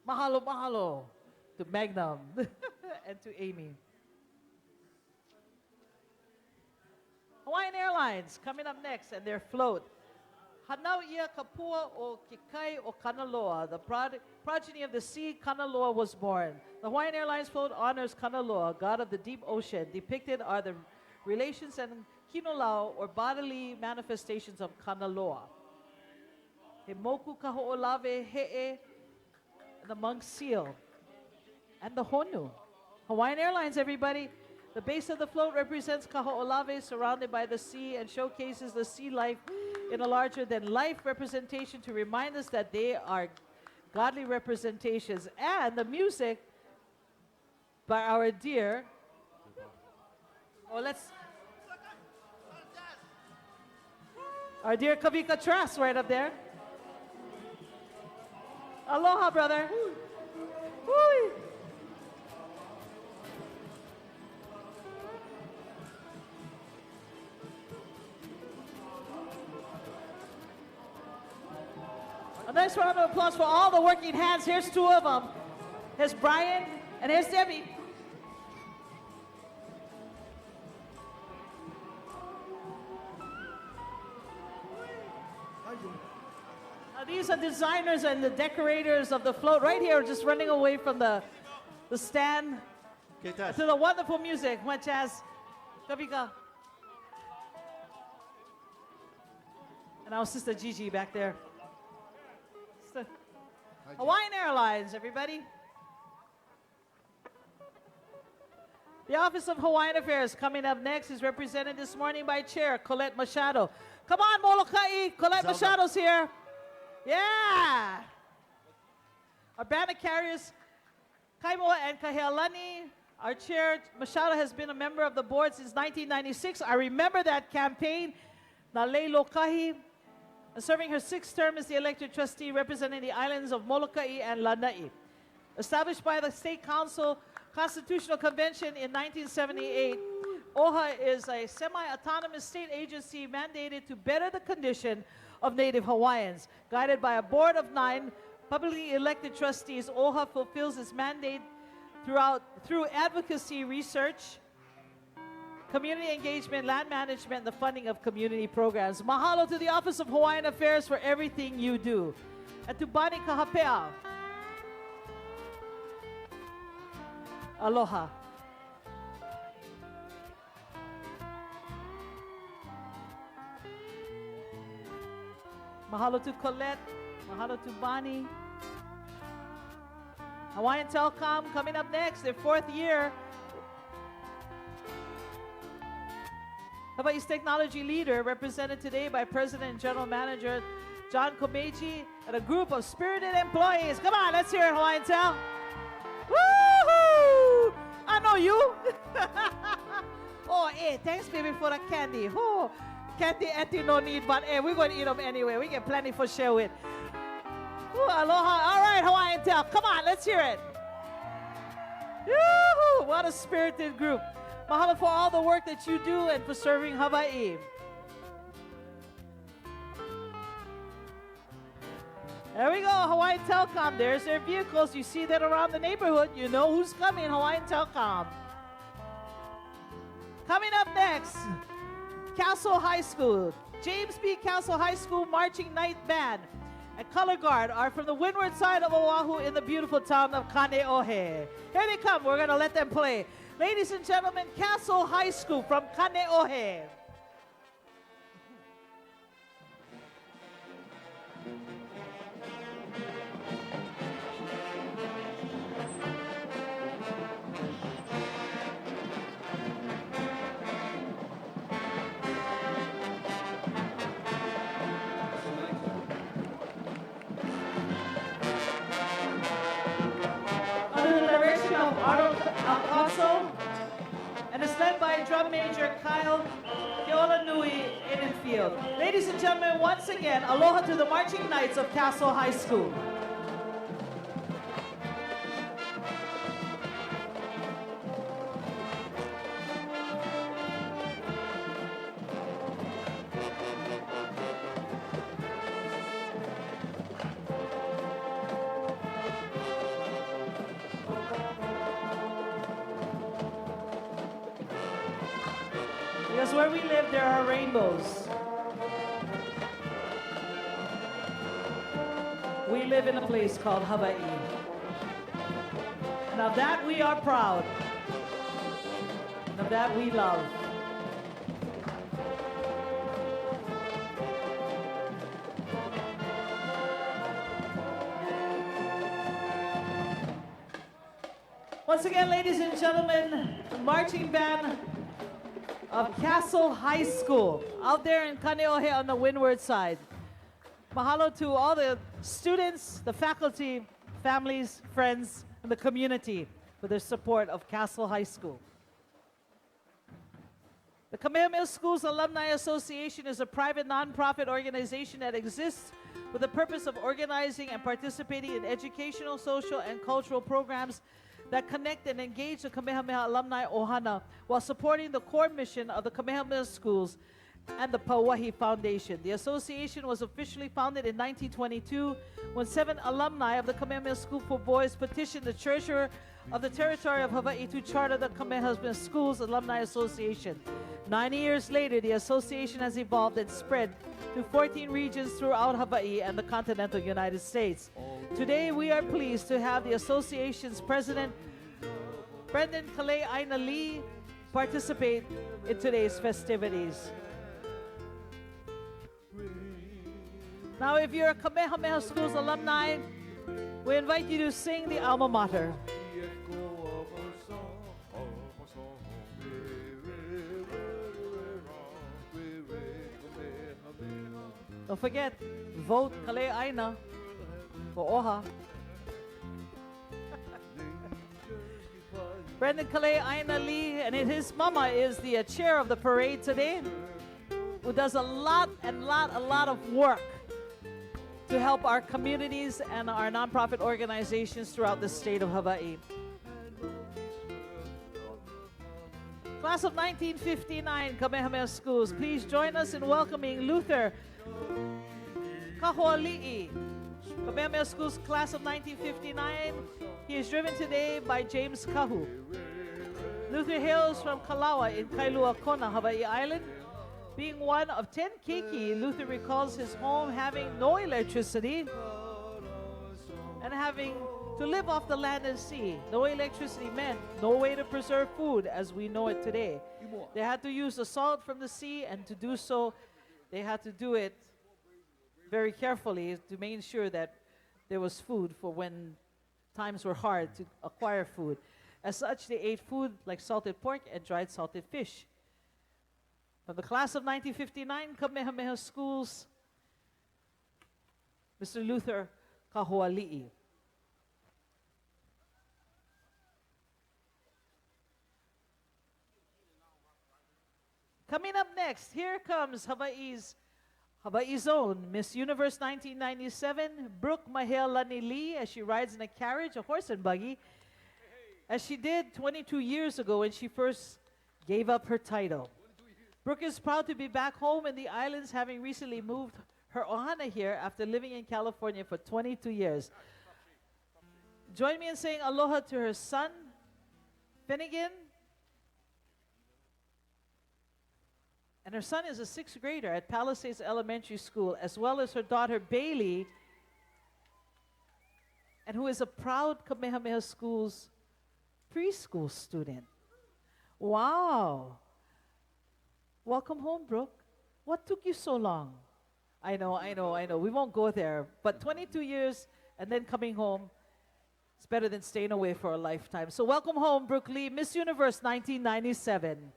B: Mahalo, mahalo to Magnum and to Amy. Hawaiian Airlines coming up next and their float. Hanau ia kapua o Kikai o Kanaloa, the progeny of the sea, Kanaloa was born. The Hawaiian Airlines float honors Kanaloa, god of the deep ocean. Depicted are the relations and kinolau, or bodily manifestations of Kanaloa. He moku ka ho'olave he'e, the monk seal, and the honu. Hawaiian Airlines, everybody. The base of the float represents Kaho'olave, surrounded by the sea, and showcases the sea life in a larger-than-life representation to remind us that they are godly representations. And the music by our dear... Our dear Kavika Trask right up there. Aloha, brother. Woo. A nice round of applause for all the working hands. Here's two of them. Here's Brian and here's Debbie. These are designers and the decorators of the float right here, just running away from the stand to the wonderful music, much as Kavika and our sister Gigi back there. Hawaiian Airlines, everybody. The Office of Hawaiian Affairs coming up next is represented this morning by Chair Colette Machado. Come on, Molokai, Colette Machado's here. Yeah! Our band of carriers, Kaimoa and Kahealani. Our chair, Machado, has been a member of the board since 1996. I remember that campaign, Nalei Lokahi, and serving her sixth term as the elected trustee representing the islands of Molokai and Lanai. Established by the State Council Constitutional Convention in 1978, OHA is a semi-autonomous state agency mandated to better the condition of Native Hawaiians. Guided by a board of 9 publicly elected trustees, OHA fulfills its mandate through advocacy, research, community engagement, land management, and the funding of community programs. Mahalo to the Office of Hawaiian Affairs for everything you do. And to Bani Kahapea. Aloha. Mahalo to Colette. Mahalo to Bani. Hawaiian Telcom coming up next, their 4th year. Hawaii's technology leader, represented today by President and General Manager John Komeiji and a group of spirited employees. Come on, let's hear it, Hawaiian Tel. Woohoo! I know you. Oh, hey, thanks, baby, for the candy. Oh, candy, auntie, no need, but hey, we're going to eat them anyway. We get plenty for share with. Ooh, aloha. All right, Hawaiian Tell. Come on, let's hear it. Yoo-hoo, what a spirited group. Mahalo for all the work that you do and for serving Hawaii. There we go, Hawaiian Telcom. There's their vehicles. You see that around the neighborhood. You know who's coming, Hawaiian Telcom. Coming up next, Castle High School. James B. Castle High School Marching Night Band and Color Guard are from the windward side of Oahu in the beautiful town of Kaneohe. Here they come. We're going to let them play. Ladies and gentlemen, Castle High School from Kaneohe. And it's led by drum major Kyle Keolanui in field. Ladies and gentlemen, once again, aloha to the Marching Knights of Castle High School. Because where we live, there are rainbows. We live in a place called Hawaii. And of that we are proud. And of that we love. Once again, ladies and gentlemen, the marching band of Castle High School out there in Kaneohe on the windward side. Mahalo to all the students, the faculty, families, friends, and the community for their support of Castle High School. The Kamehameha Schools Alumni Association is a private nonprofit organization that exists with the purpose of organizing and participating in educational, social, and cultural programs that connect and engage the Kamehameha alumni ohana while supporting the core mission of the Kamehameha Schools and the Pauahi Foundation. The association was officially founded in 1922 when 7 alumni of the Kamehameha School for Boys petitioned the treasurer of the territory of Hawaii to charter the Kamehameha Schools Alumni Association. 90 years later, the association has evolved and spread to 14 regions throughout Hawaii and the continental United States. Today, we are pleased to have the association's president, Brendan Kalei Aina Lee, participate in today's festivities. Now, if you're a Kamehameha Schools alumni, we invite you to sing the alma mater. Don't forget, vote Kalei Aina for Oha. Brendan Kalei Aina Lee and his mama is the chair of the parade today, who does a lot of work to help our communities and our nonprofit organizations throughout the state of Hawaii. Class of 1959 Kamehameha Schools, please join us in welcoming Luther Kahoali'i, Kamehameha Schools class of 1959. He is driven today by James Kahu. Luther hails from Kalawa in Kailua Kona, Hawaii Island. Being one of 10 keiki, Luther recalls his home having no electricity and having to live off the land and sea. No electricity meant no way to preserve food as we know it today. They had to use the salt from the sea, and to do so, they had to do it very carefully to make sure that there was food for when times were hard to acquire food. As such, they ate food like salted pork and dried salted fish. From the class of 1959 Kamehameha Schools, Mr. Luther Kahoali'i. Coming up next, here comes Hawaii's own Miss Universe 1997, Brooke Mahealani Lee, as she rides in a carriage, a horse and buggy, as she did 22 years ago when she first gave up her title. Brooke is proud to be back home in the islands, having recently moved her ohana here after living in California for 22 years. Join me in saying aloha to her son, Finnegan. And her son is a 6th grader at Palisades Elementary School, as well as her daughter, Bailey, and who is a proud Kamehameha Schools preschool student. Wow. Welcome home, Brooke. What took you so long? I know. We won't go there. But 22 years and then coming home, it's better than staying away for a lifetime. So welcome home, Brooke Lee, Miss Universe 1997.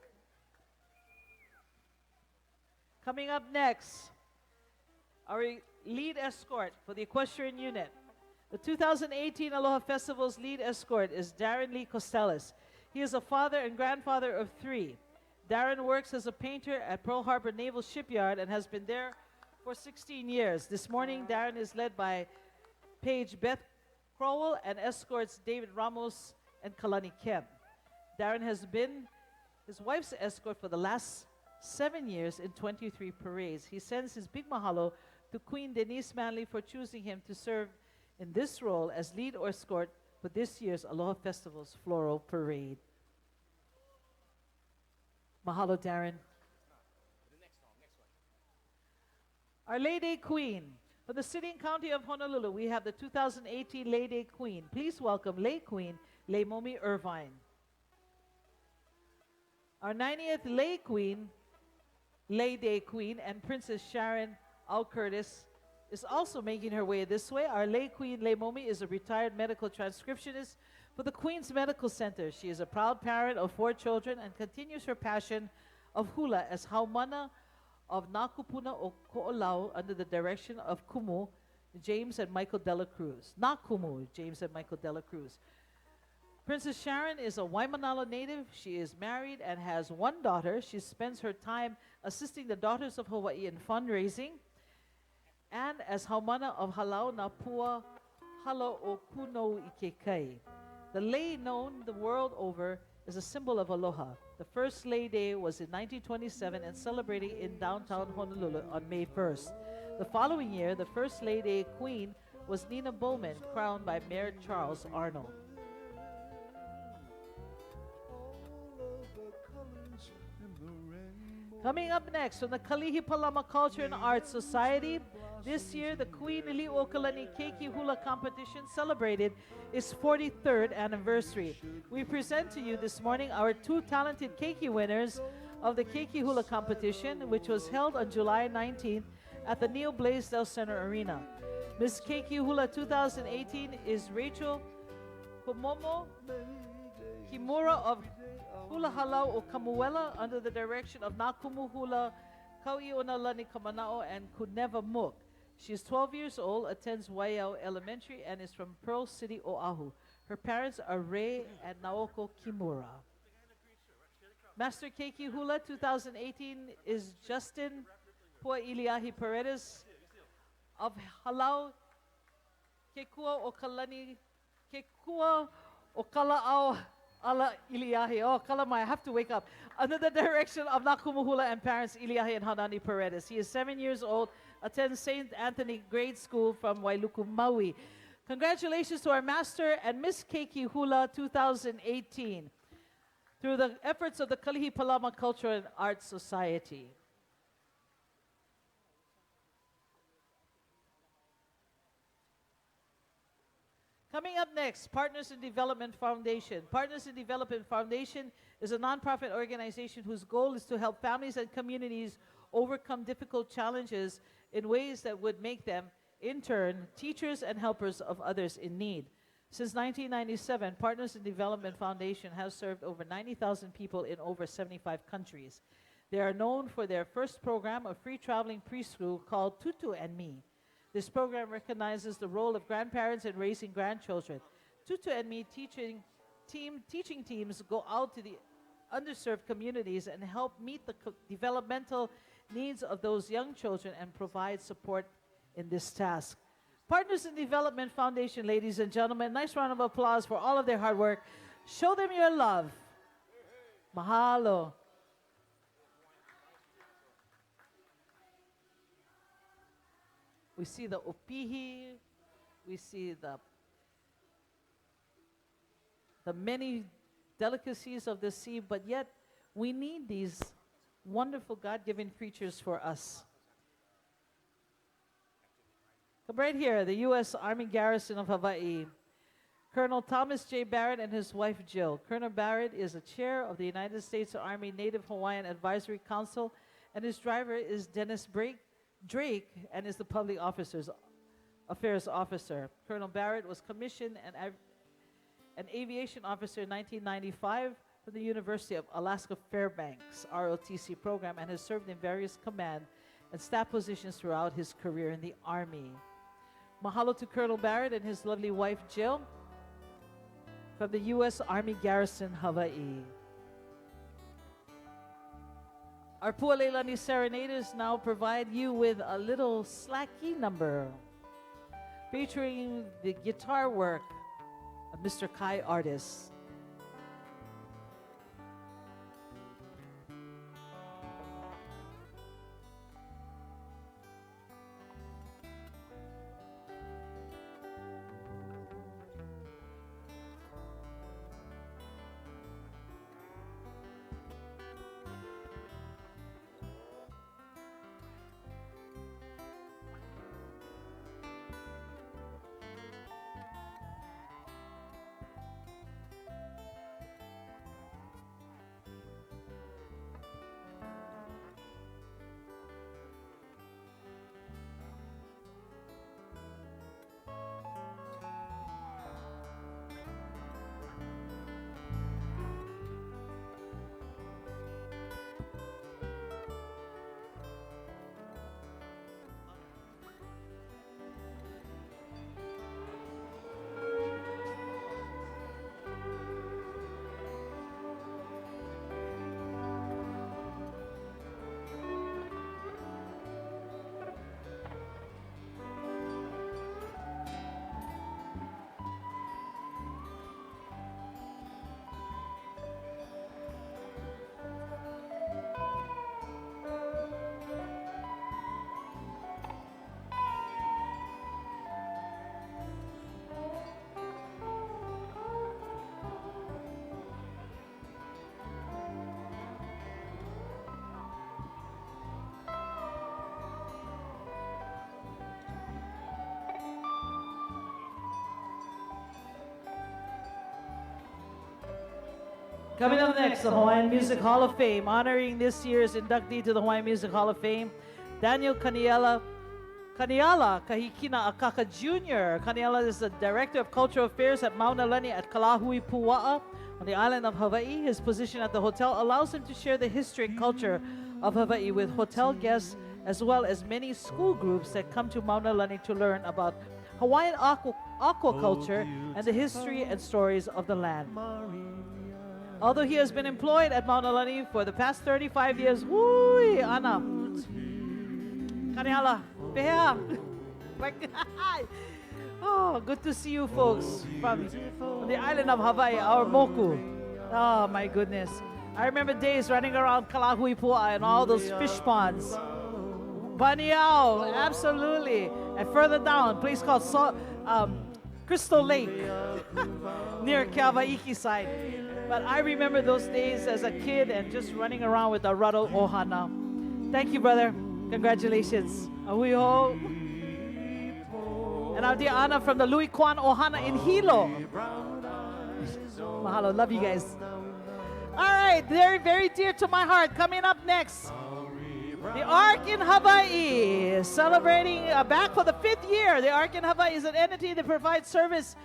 B: Coming up next, our lead escort for the equestrian unit. The 2018 Aloha Festival's lead escort is Darren Lee Costellas. He is a father and grandfather of 3. Darren works as a painter at Pearl Harbor Naval Shipyard and has been there for 16 years. This morning, Darren is led by Paige Beth Crowell and escorts David Ramos and Kalani Kemp. Darren has been his wife's escort for the last 7 years in 23 parades. He sends his big mahalo to Queen Denise Manley for choosing him to serve in this role as lead escort for this year's Aloha Festival's Floral Parade. Mahalo, Darren. Our Lay Day Queen. For the city and county of Honolulu, we have the 2018 Lay Day Queen. Please welcome Lay Queen, Leimomi Irvine. Our 90th Lay Queen, Lay Day Queen, and Princess Sharon Al Curtis is also making her way this way. Our Lay Queen, Leimomi, is a retired medical transcriptionist for the Queen's Medical Center. She is a proud parent of 4 children and continues her passion of hula as haumana of Nakupuna o Ko'olau under the direction of Kumu, James and Michael Dela Cruz. Nakumu, James and Michael Dela Cruz. Princess Sharon is a Waimanalo native. She is married and has 1 daughter. She spends her time assisting the Daughters of Hawaii in fundraising and as haumana of Halau Napua Hala o Kuno Ikekai. The lei known the world over is a symbol of aloha. The first Lay Day was in 1927 and celebrating in downtown Honolulu on May 1st. The following year, the first Lay Day Queen was Nina Bowman, crowned by Mayor Charles Arnold. Coming up next, from the Kalihi Palama Culture and Arts Society, this year the Queen Ili'okalani Keiki Hula competition celebrated its 43rd anniversary. We present to you this morning our 2 talented keiki winners of the Keiki Hula competition, which was held on July 19th at the Neil Blaisdell Center Arena. Miss Keiki Hula 2018 is Rachel Komomo Kimura of Hula Halau o Kamuela under the direction of Kumu Hula, Kaui'onalani Kamanao, and Kuneva Mook. She is 12 years old, attends Waiau Elementary, and is from Pearl City, Oahu. Her parents are Ray and Naoko Kimura. Master Keiki Hula 2018 is Justin Pua'iliahi Paredes of Halau Kekua o Kalani Kekua o Kala'au Ala Iliahi. Oh, Kalamai, I have to wake up. Under the direction of Nakumu Hula and parents Iliahi and Hanani Paredes. He is 7 years old, attends St. Anthony Grade School from Wailuku, Maui. Congratulations to our Master and Miss Keiki Hula 2018 through the efforts of the Kalihi Palama Culture and Arts Society. Coming up next, Partners in Development Foundation. Partners in Development Foundation is a nonprofit organization whose goal is to help families and communities overcome difficult challenges in ways that would make them, in turn, teachers and helpers of others in need. Since 1997, Partners in Development Foundation has served over 90,000 people in over 75 countries. They are known for their first program, a free traveling preschool called Tutu and Me. This program recognizes the role of grandparents in raising grandchildren. Tutu and Me teaching teams go out to the underserved communities and help meet the developmental needs of those young children and provide support in this task. Partners in Development Foundation, ladies and gentlemen, nice round of applause for all of their hard work. Show them your love. Mahalo. We see the opihi, we see the many delicacies of the sea, but yet we need these wonderful God-given creatures for us. Come right here, the U.S. Army Garrison of Hawaii. Colonel Thomas J. Barrett and his wife Jill. Colonel Barrett is the chair of the United States Army Native Hawaiian Advisory Council, and his driver is Dennis Drake, and is the Public Affairs Officer. Colonel Barrett was commissioned an aviation officer in 1995 from the University of Alaska Fairbanks ROTC program, and has served in various command and staff positions throughout his career in the Army. Mahalo to Colonel Barrett and his lovely wife Jill from the U.S. Army Garrison, Hawaii. Our Pu'aleilani Serenaders now provide you with a little slacky number featuring the guitar work of Mr. Kai Artis. Coming up next, the Hawaiian Music Hall of Fame, honoring this year's inductee to the Hawaiian Music Hall of Fame, Daniel Kaniala Kahikina Akaka Jr. Kaniala is the Director of Cultural Affairs at Mauna Lani at Kalahui Pua'a on the island of Hawaii. His position at the hotel allows him to share the history and culture of Hawaii with hotel guests, as well as many school groups that come to Mauna Lani to learn about Hawaiian aquaculture and the history and stories of the land. Although he has been employed at Mauna Lani for the past 35 years, woo, Ana, Kaniala, Pehea. Oh, good to see you folks from the island of Hawaii, our moku. Oh my goodness. I remember days running around Kalahui Pua'a and all those fish ponds. Baniao, absolutely. And further down, a place called Crystal Lake near Kawaiki side. But I remember those days as a kid and just running around with a rattle ohana. Thank you, brother. Congratulations. Ahuiho. And our dear Ana from the Louis Kwan Ohana in Hilo. Mahalo. Love you guys. All right. Very, very dear to my heart. Coming up next, the Ark in Hawaii. Celebrating back for the 5th year. The Ark in Hawaii is an entity that provides service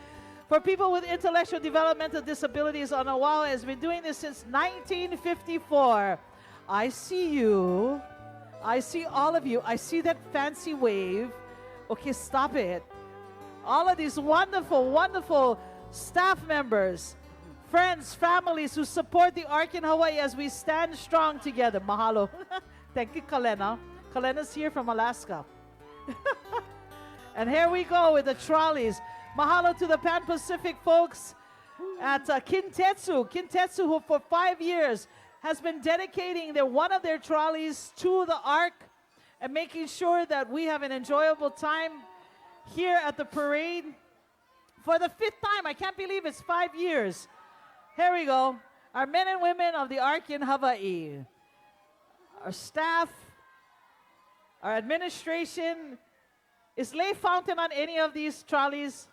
B: for people with intellectual developmental disabilities on Oahu. Has been doing this since 1954. I see you. I see all of you. I see that fancy wave. Okay, stop it. All of these wonderful, wonderful staff members friends, families who support the ARC in Hawaii as we stand strong together. Mahalo. Thank you, Kalena. Kalena's here from Alaska. And here we go with the trolleys. Mahalo to the Pan Pacific folks at Kintetsu. Kintetsu, who for 5 years has been dedicating one of their trolleys to the ARC and making sure that we have an enjoyable time here at the parade. For the 5th time, I can't believe it's 5 years. Here we go. Our men and women of the ARC in Hawaii. Our staff, our administration. Is Lei Fountain on any of these trolleys?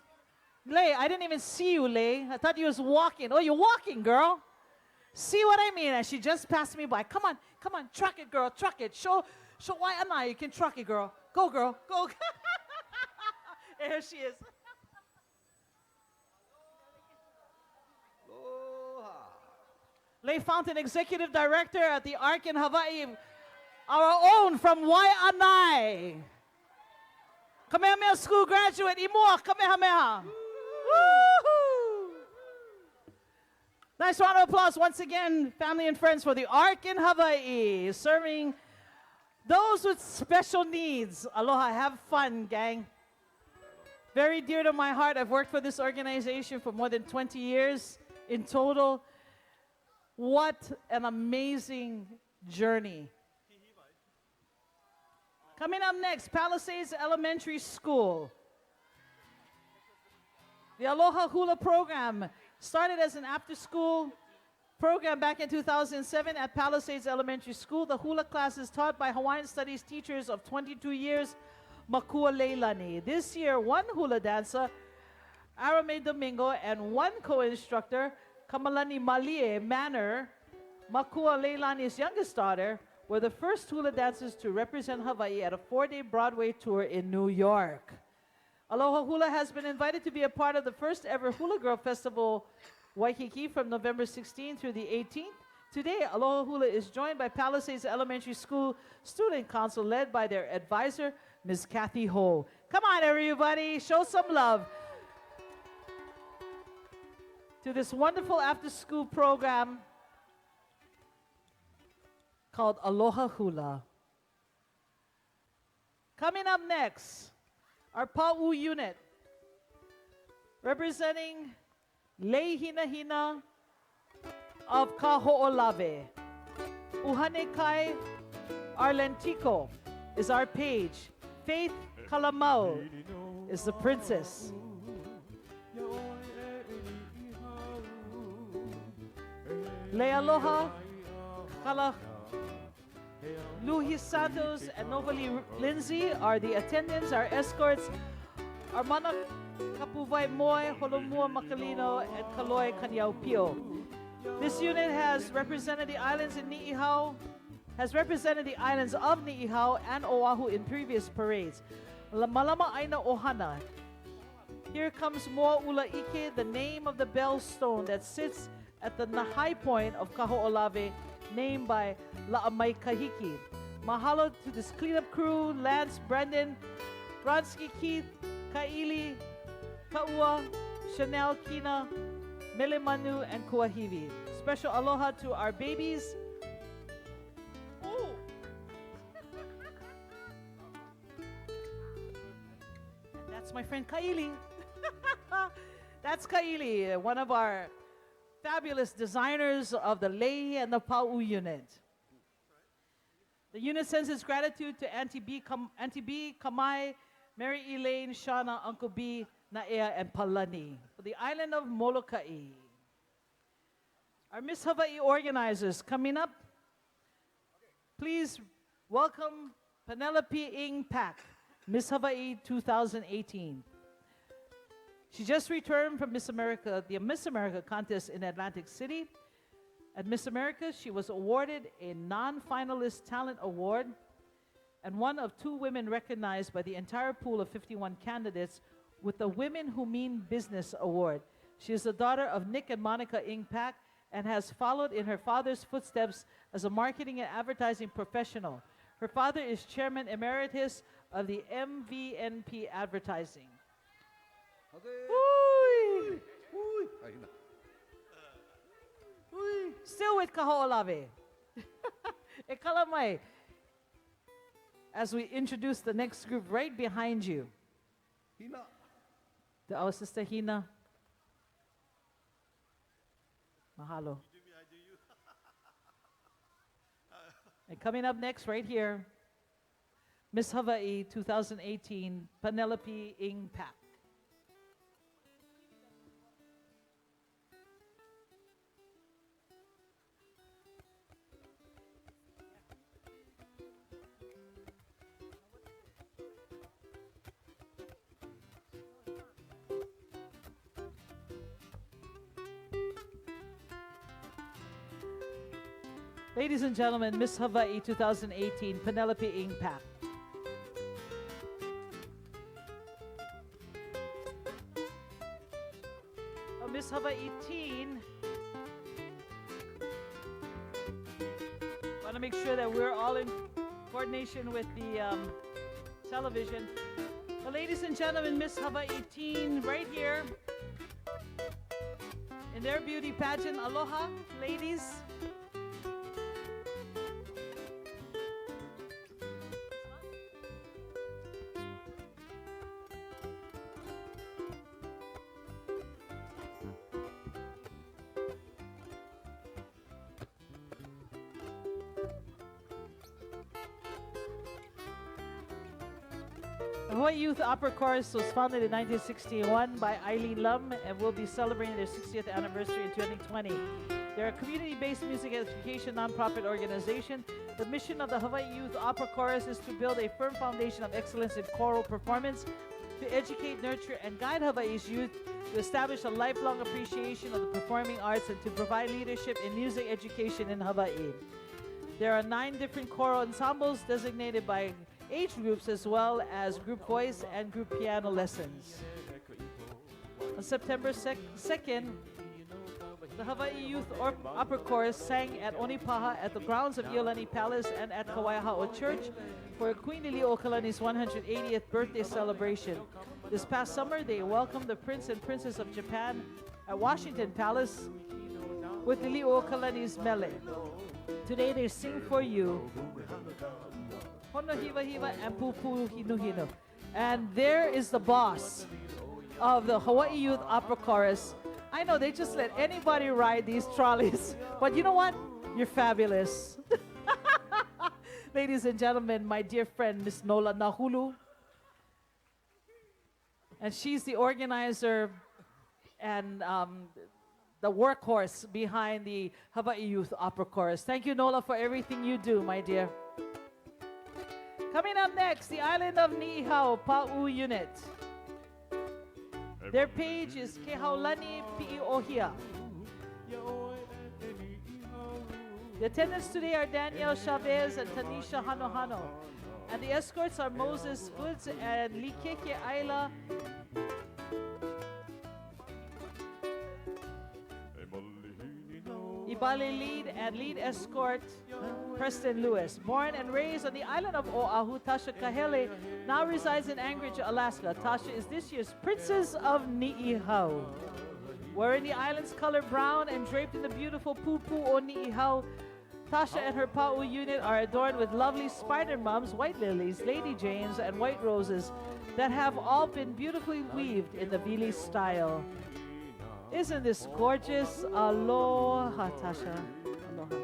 B: Lei, I didn't even see you, Lei. I thought you was walking. Oh, you're walking, girl. See what I mean? And she just passed me by. Come on, truck it, girl, truck it. Show why Anna you can truck it, girl. Go, girl, go. There she is. Aloha. Lei Fountain, Executive Director at the ARC in Hawaii. Our own from Waianae. Kamehameha School graduate, Imua Kamehameha. Woo-hoo. Nice round of applause once again, family and friends, for the ARC in Hawaii, serving those with special needs. Aloha, have fun, gang. Very dear to my heart. I've worked for this organization for more than 20 years in total. What an amazing journey. Coming up next, Palisades Elementary School. The Aloha Hula program started as an after-school program back in 2007 at Palisades Elementary School. The hula class is taught by Hawaiian Studies teachers of 22 years, Makua Leilani. This year, one hula dancer, Arame Domingo, and one co-instructor, Kamalani Malie Manor, Makua Leilani's youngest daughter, were the first hula dancers to represent Hawaii at a 4-day Broadway tour in New York. Aloha Hula has been invited to be a part of the first ever Hula Girl Festival, Waikiki, from November 16th through the 18th. Today, Aloha Hula is joined by Palisades Elementary School Student Council, led by their advisor, Ms. Kathy Ho. Come on, everybody, show some love to this wonderful after-school program called Aloha Hula. Coming up next, our Pa'u unit, representing Lei Hina Hina of Kaho'olawe. Uhanekai Arlentico is our page. Faith Kalamau is the princess. Lei Aloha Kala Luhi Santos and Novali Lindsay are the attendants, our escorts. Our mana Kapuvai Moy, Holomua Makalino, and Kaloi Kanyao Pio. This unit has represented the islands of Ni'ihau and Oahu in previous parades. Malama Aina Ohana. Here comes Moa Ula Ike, the name of the bell stone that sits at the high point of Kaho'olawe, named by La'amai Kahiki. Mahalo to this cleanup crew, Lance, Brendan, Bronsky, Keith, Kaili, Kaua, Chanel, Kina, Melemanu, and Kuahivi. Special aloha to our babies. Ooh. And that's my friend Kaili. That's Kaili, one of our fabulous designers of the Lei and the Pa'u unit. The unit sends its gratitude to Auntie B, Kamai, Mary Elaine, Shauna, Uncle B, Naea, and Palani for the island of Molokai. Our Miss Hawaii organizers coming up. Please welcome Penelope Ing Pak, Miss Hawaii 2018. She just returned from Miss America, the Miss America contest in Atlantic City. At Miss America, she was awarded a non-finalist talent award and one of 2 women recognized by the entire pool of 51 candidates with the Women Who Mean Business Award. She is the daughter of Nick and Monica Ing Pak and has followed in her father's footsteps as a marketing and advertising professional. Her father is Chairman Emeritus of the MVNP Advertising. Still with Kaho'olawe. E kalamai. As we introduce the next group right behind you. Our sister Hina. Mahalo. And coming up next right here, Miss Hawaii 2018, Penelope Ing Pak. Ladies and gentlemen, Miss Hawaii 2018, Penelope Ing Pak. Miss Hawaii teen. Want to make sure that we're all in coordination with the television. Well, ladies and gentlemen, Miss Hawaii teen right here in their beauty pageant. Aloha, ladies. The Hawaii Youth Opera Chorus was founded in 1961 by Eileen Lum and will be celebrating their 60th anniversary in 2020. They're a community-based music education nonprofit organization. The mission of the Hawaii Youth Opera Chorus is to build a firm foundation of excellence in choral performance, to educate, nurture, and guide Hawaii's youth, to establish a lifelong appreciation of the performing arts, and to provide leadership in music education in Hawaii. There are 9 different choral ensembles designated by age groups, as well as group voice and group piano lessons. On September 2nd, the Hawaii Youth Opera Chorus sang at Onipaha at the grounds of Iolani Palace and at Kawaiahao Church for Queen Liliuokalani's 180th birthday celebration. This past summer, they welcomed the Prince and Princess of Japan at Washington Palace with Liliuokalani's mele. Today, they sing for you Hono Hiva Hiva and Pupu Hinu Hinu. And there is the boss of the Hawaii Youth Opera Chorus. I know they just let anybody ride these trolleys, but you know what? You're fabulous. Ladies and gentlemen, my dear friend, Miss Nola Nahulu. And she's the organizer and the workhorse behind the Hawaii Youth Opera Chorus. Thank you, Nola, for everything you do, my dear. Coming up next, the island of Niihau Pa'u Unit. Their page is Kehaulani Pi'iohia. The attendants today are Danielle Chavez and Tanisha Hanohano. And the escorts are Moses Woods and Likeke Ayla. Ibale lead and lead escort Preston Lewis. Born and raised on the island of Oahu, Tasha Kahele now resides in Anchorage, Alaska. Tasha is this year's Princess of Niihau. Wearing the island's color brown and draped in the beautiful pupu o Niihau, Tasha and her Pa'u unit are adorned with lovely spider mums, white lilies, lady janes, and white roses that have all been beautifully weaved in the Vili style. Isn't this gorgeous? Aloha, Tasha. Aloha.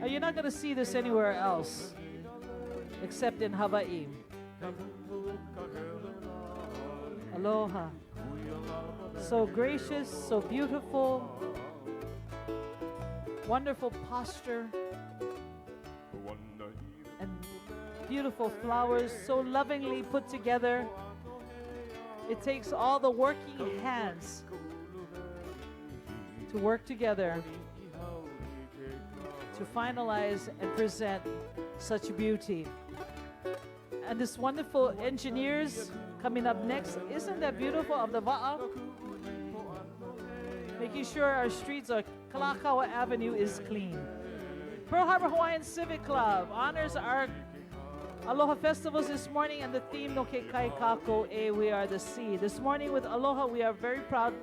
B: Oh, you're not going to see this anywhere else except in Hawaii. Aloha. So gracious, so beautiful, wonderful posture, and beautiful flowers, so lovingly put together. It takes all the working hands to work together to finalize and present such beauty. And this wonderful engineers coming up next, isn't that beautiful, of the Va'a? Making sure our streets, our Kalakaua Avenue is clean. Pearl Harbor Hawaiian Civic Club honors our Aloha festivals this morning, and the theme no ke kai kako e, we are the sea. This morning with Aloha, we are very proud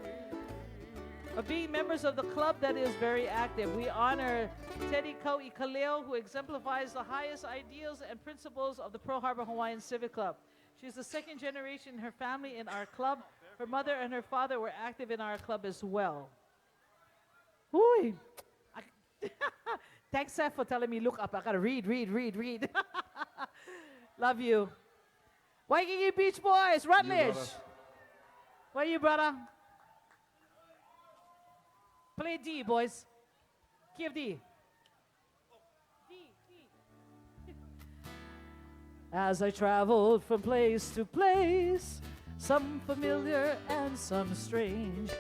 B: of being members of the club that is very active. We honor Teddy Kau'i Kaleo, who exemplifies the highest ideals and principles of the Pearl Harbor Hawaiian Civic Club. She's the second generation in her family in our club. Her mother and her father were active in our club as well. Hui. Thanks, Seth, for telling me, look up. I gotta read. Love you. Waikiki Beach Boys, Rutledge. Where you, brother? Play D, boys. Key of D. D. As I traveled from place to place, some familiar and some strange,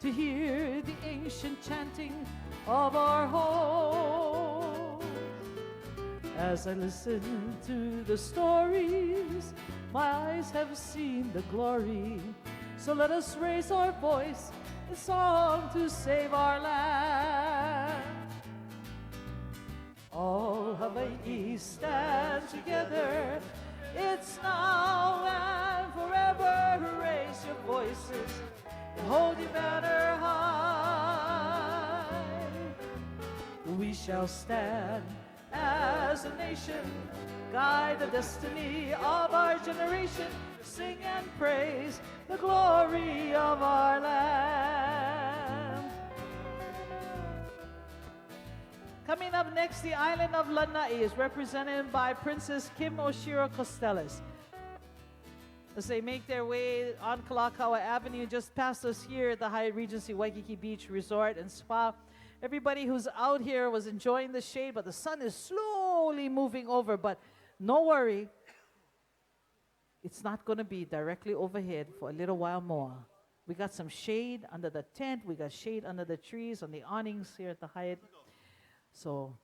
B: to hear the ancient chanting of our home. As I listen to the stories, my eyes have seen the glory. So let us raise our voice in song to save our land. All Hawaii stand together. It's now and forever. Raise your voices and hold your banner high. We shall stand as a nation, guide the destiny of our generation, sing and praise the glory of our land. Coming up next, the island of Lanai is represented by Princess Kim Oshiro Costellas. As they make their way on Kalakaua Avenue, just past us here at the Hyatt Regency Waikiki Beach Resort and Spa. Everybody who's out here was enjoying the shade, but the sun is slowly moving over. But no worry, it's not going to be directly overhead for a little while more. We got some shade under the tent. We got shade under the trees on the awnings here at the Hyatt. So,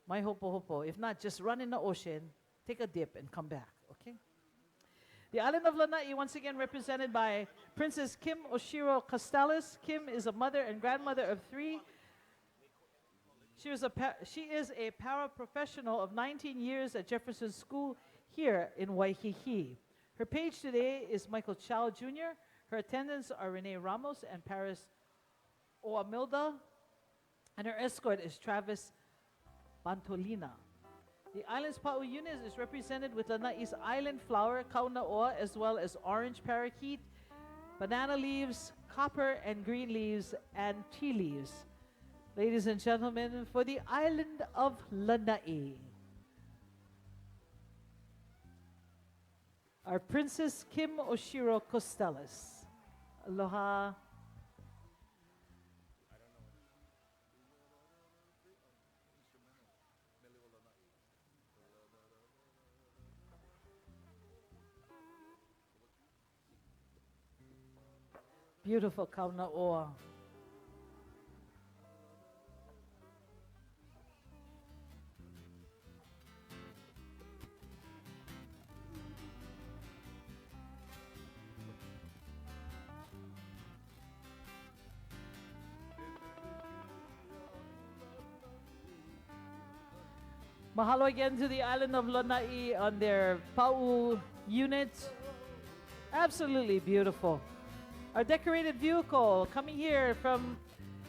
B: my hopo, if not, just run in the ocean, take a dip, and come back, okay? The island of Lanai, once again represented by Princess Kim Oshiro Costellas. Kim is a mother and grandmother of 3. She is a paraprofessional of 19 years at Jefferson School here in Waikiki. Her page today is Michael Chow Jr. Her attendants are Renee Ramos and Paris Oamilda. And her escort is Travis Bantolina. The island's Pa'u unit is represented with Lanai's island flower, kaunaoa, as well as orange parakeet, banana leaves, copper and green leaves, and tea leaves. Ladies and gentlemen, for the island of Lanai, our Princess Kim Oshiro Costellas. Aloha. Beautiful kaunaoa. Mahalo again to the island of Lanai on their Pa'u unit. Absolutely beautiful. Our decorated vehicle coming here from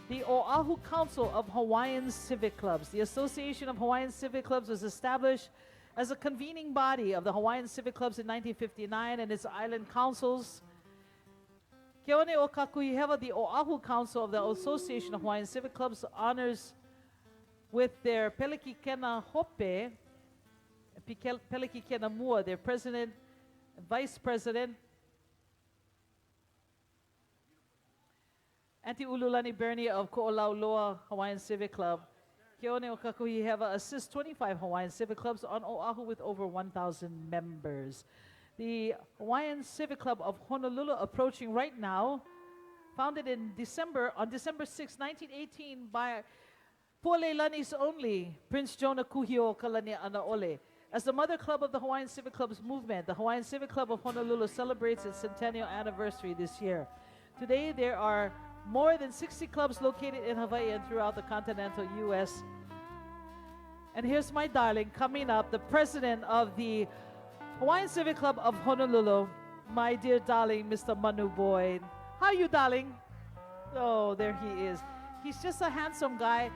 B: the Oahu Council of Hawaiian Civic Clubs. The Association of Hawaiian Civic Clubs was established as a convening body of the Hawaiian Civic Clubs in 1959 and its island councils. Keone o Kakuiheva, the Oahu Council of the Association of Hawaiian Civic Clubs, honors with their Peliki Kena Hope, Peliki Kena Mua, their president, vice president, Auntie Ululani Bernie of Ko'olauloa Hawaiian Civic Club. Keone o Kakuiheva assists 25 Hawaiian Civic Clubs on Oahu with over 1,000 members. The Hawaiian Civic Club of Honolulu, approaching right now, founded on December 6, 1918 by Pu'alelani's only Prince Jonah Kuhio Kalani Anaole. As the mother club of the Hawaiian Civic Club's movement, the Hawaiian Civic Club of Honolulu celebrates its centennial anniversary this year. Today, there are more than 60 clubs located in Hawaii and throughout the continental U.S. And here's my darling coming up, the president of the Hawaiian Civic Club of Honolulu, my dear darling, Mr. Manu Boyd. How are you, darling? Oh, there he is. He's just a handsome guy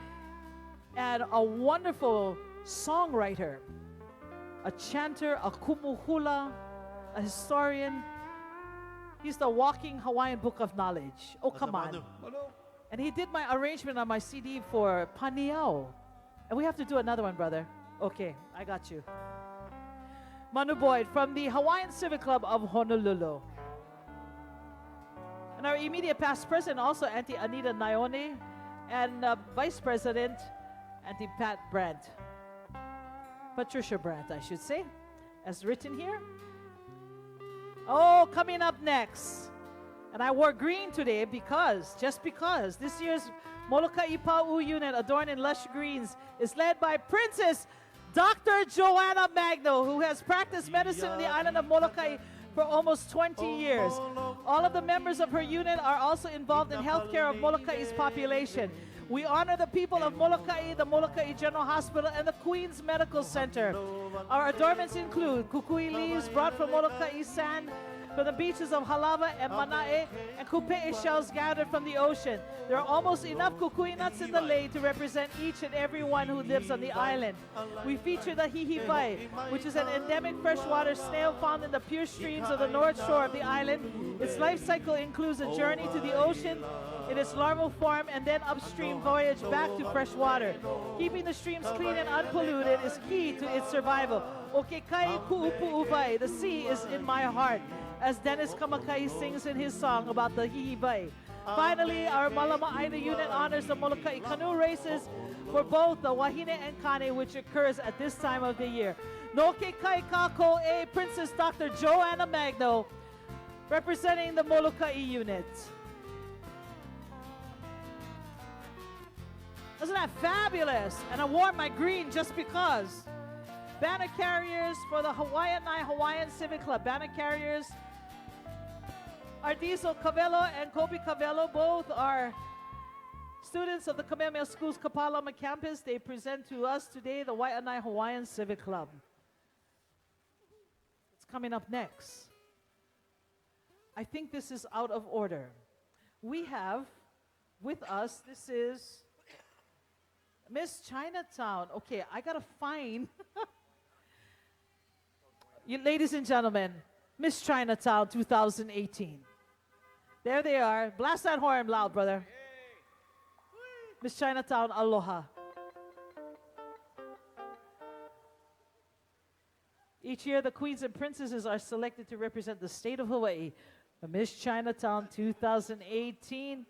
B: and a wonderful songwriter, a chanter, a Kumu Hula, a historian. He's the walking Hawaiian book of knowledge. Oh, come on. And he did my arrangement on my CD for Paniao. And we have to do another one, brother. Okay, I got you. Manu Boyd from the Hawaiian Civic Club of Honolulu. And our immediate past president, also Auntie Anita Naione, and Vice President Auntie Pat Brandt. Patricia Brandt, I should say, as written here. Oh, coming up next. And I wore green today just because, this year's Molokai Pa'u unit, adorned in lush greens, is led by Princess Dr. Joanna Magno, who has practiced medicine in the island of Molokai for almost 20 years. All of the members of her unit are also involved in healthcare of Molokai's population. We honor the people of Molokai, the Molokai General Hospital, and the Queen's Medical Center. Our adornments include kukui leaves brought from Molokai sand, from the beaches of Halawa and Manae, and kupe'e shells gathered from the ocean. There are almost enough kukui nuts in the lei to represent each and every one who lives on the island. We feature the hihiwai, which is an endemic freshwater snail found in the pure streams of the north shore of the island. Its life cycle includes a journey to the ocean in its larval form and then upstream voyage back to fresh water. Keeping the streams clean and unpolluted is key to its survival. Okekai ku'upu'uwai, the sea is in my heart, as Dennis Kamakai sings in his song about the hihiwai. Finally, our Malama'aina unit honors the Molokai canoe races for both the Wahine and Kane, which occurs at this time of the year. No ke kai kako e Princess Dr. Joanna Magno, representing the Molokai unit. Isn't that fabulous? And I wore my green just because. Banner carriers for the Hawaiian Civic Club. Banner carriers are Diesel Cavello and Kobe Cavello. Both are students of the Kamehameha Schools Kapalama campus. They present to us today the Waianae Hawaiian Civic Club. It's coming up next. I think this is out of order. We have with us, this is Miss Chinatown. Okay, I gotta find, you, ladies and gentlemen, Miss Chinatown 2018. There they are. Blast that horn loud, brother. Miss Chinatown, aloha. Each year, the queens and princesses are selected to represent the state of Hawaii for Miss Chinatown 2018.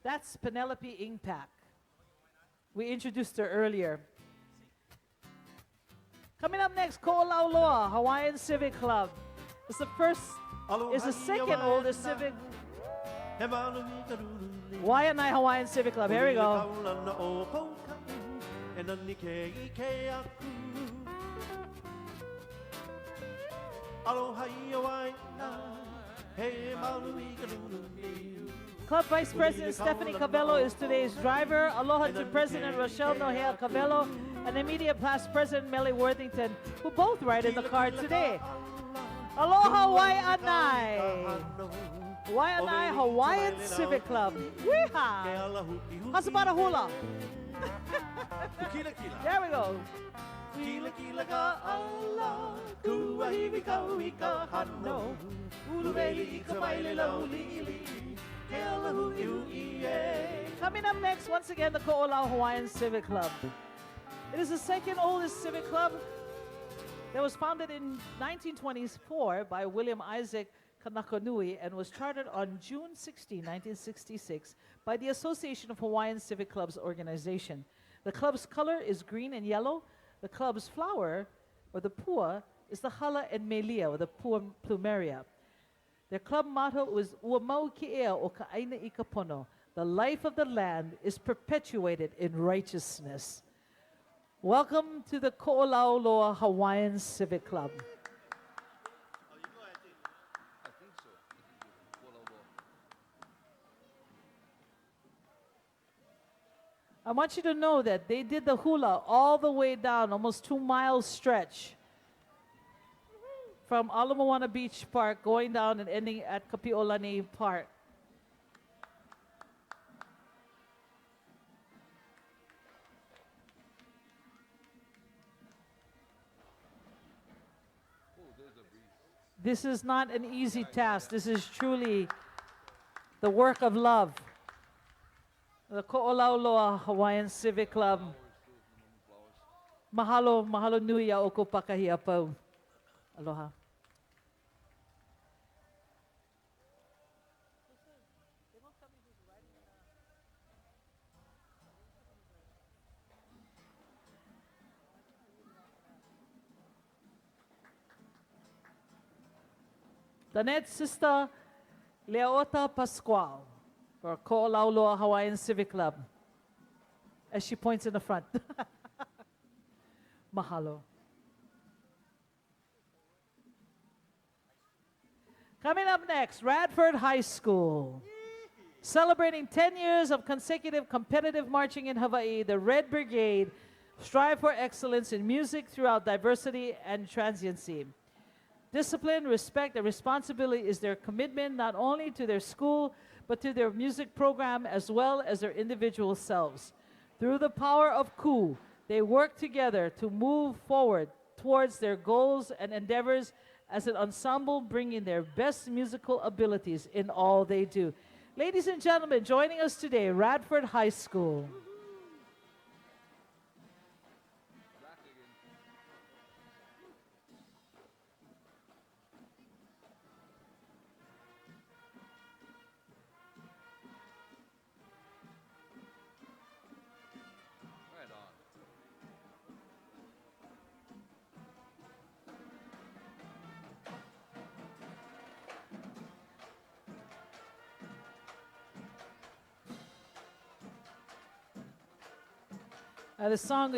B: That's Penelope Ingpak. We introduced her earlier. Coming up next, Ko'olauloa Hawaiian Civic Club. It's the second oldest civic. Waianae Hawaiian Civic Club. Here we go. Club Vice President Stephanie Cavello is today's driver. Aloha to President Rochelle Nohea Cavello and immediate past President Melly Worthington, who both ride in the car today. Aloha Waianae. Waianae Hawaiian Civic Club. Yeehaw! How's about a hula? There we go. Kila kila ka ala, kuahiwi ka uika hano, uluweli ika maile laulili. Coming up next, once again, the Ko'olau Hawaiian Civic Club. It is the second oldest civic club that was founded in 1924 by William Isaac Kanakonui and was chartered on June 16, 1966 by the Association of Hawaiian Civic Clubs organization. The club's color is green and yellow. The club's flower, or the pua, is the hala and melia, or the pua plumeria. Their club motto was Uamau Ki'ea o Ka'aina I Kapono. The life of the land is perpetuated in righteousness. Welcome to the Ko'olauloa Hawaiian Civic Club. I want you to know that they did the hula all the way down, almost 2 miles stretch from Ala Beach Park, going down and ending at Kapi'olani Park. This is not an easy task. This is truly the work of love. The Ko'olauloa Hawaiian Civic Club. Mahalo, mahalo nui a oko pakahia pau. Aloha. Danette's sister, Leota Pascual, for Ko'olauloa Hawaiian Civic Club, as she points in the front. Mahalo. Coming up next, Radford High School. Celebrating 10 years of consecutive competitive marching in Hawaii, the Red Brigade strive for excellence in music throughout diversity and transiency. Discipline, respect, and responsibility is their commitment not only to their school, but to their music program as well as their individual selves. Through the power of Ku, they work together to move forward towards their goals and endeavors as an ensemble, bringing their best musical abilities in all they do. Ladies and gentlemen, joining us today, Radford High School. The song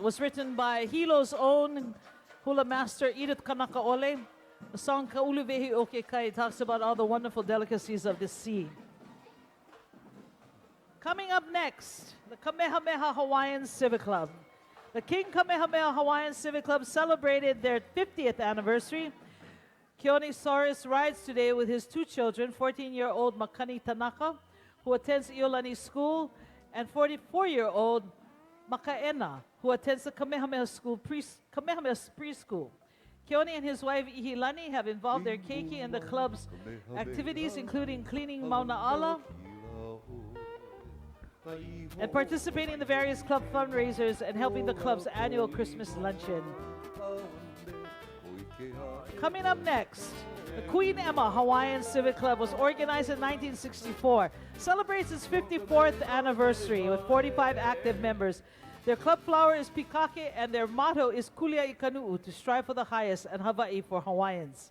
B: was written by Hilo's own hula master, Edith Kanakaole. The song Ka'uluwehi Oke Kai talks about all the wonderful delicacies of the sea. Coming up next, the Kamehameha Hawaiian Civic Club. The King Kamehameha Hawaiian Civic Club celebrated their 50th anniversary. Keone Soros rides today with his 2 children, 14-year-old Makani Tanaka, who attends Iolani School, and 44-year-old Makaena, who attends the Kamehameha Preschool. Keone and his wife Ihilani have involved their keiki in the club's activities, including cleaning Mauna'ala and participating in the various club fundraisers and helping the club's annual Christmas luncheon. Coming up next, the Queen Emma Hawaiian Civic Club was organized in 1964, celebrates its 54th anniversary with 45 active members. Their club flower is pikake and their motto is Kulia Ikanu'u, to strive for the highest, and Hawaii for Hawaiians.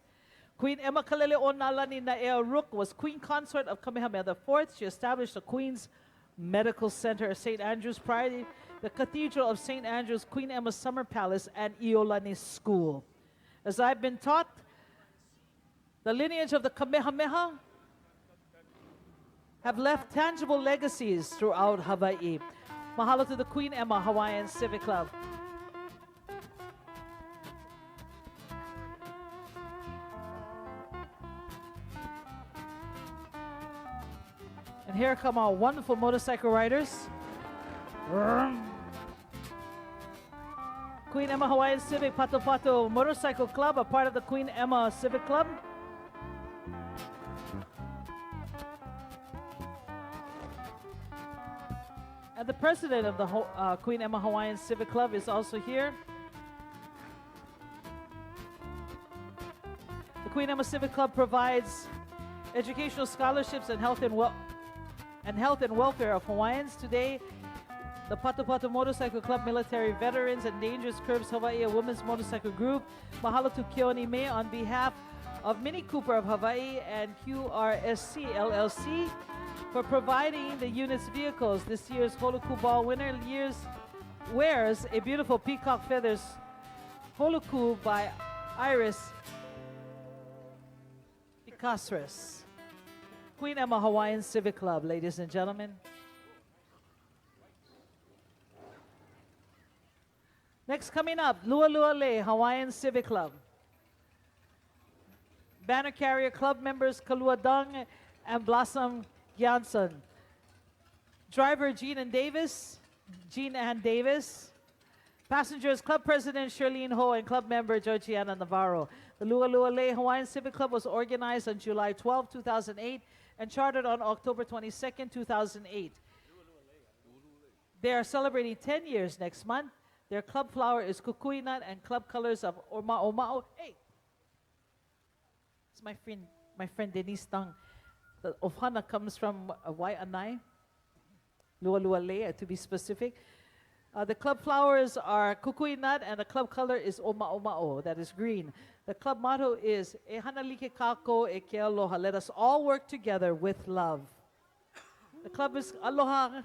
B: Queen Emma Kalele'onalani Na'ea Rook was Queen Consort of Kamehameha IV. She established the Queen's Medical Center of St. Andrew's Priory, the Cathedral of St. Andrew's, Queen Emma Summer Palace, and Iolani School. As I've been taught, the lineage of the Kamehameha have left tangible legacies throughout Hawaii. Mahalo to the Queen Emma Hawaiian Civic Club. And here come our wonderful motorcycle riders. Queen Emma Hawaiian Civic Pato Pato Motorcycle Club, a part of the Queen Emma Civic Club. And the president of the Queen Emma Hawaiian Civic Club is also here. The Queen Emma Civic Club provides educational scholarships and health and welfare of Hawaiians. Today, the Pato Pato Motorcycle Club Military Veterans and Dangerous Curbs Hawaii, a women's motorcycle group. Mahalo to Keone Me on behalf of Mini Cooper of Hawaii and QRSC LLC for providing the unit's vehicles. This year's Holoku Ball winner wears a beautiful peacock feathers Holoku by Iris Picasres. Queen Emma Hawaiian Civic Club, ladies and gentlemen. Next coming up, Lua Lua Le, Hawaiian Civic Club. Banner carrier club members Kalua Dung and Blossom Gyanson. Driver Jean Ann Davis. Passengers Club President Shirlene Ho and club member Georgiana Navarro. The Lua Lua Le Hawaiian Civic Club was organized on July 12, 2008 and chartered on October 22, 2008. They are celebrating 10 years next month. Their club flower is kukui nut and club colors of oma'oma'o. Hey! It's my friend Denise Tang. The ohana comes from Waianae, Lua Lua Le, to be specific. The club flowers are kukui nut and the club color is oma'oma'o, that is green. The club motto is E hana like kako e ke aloha. Let us all work together with love. The club is Aloha.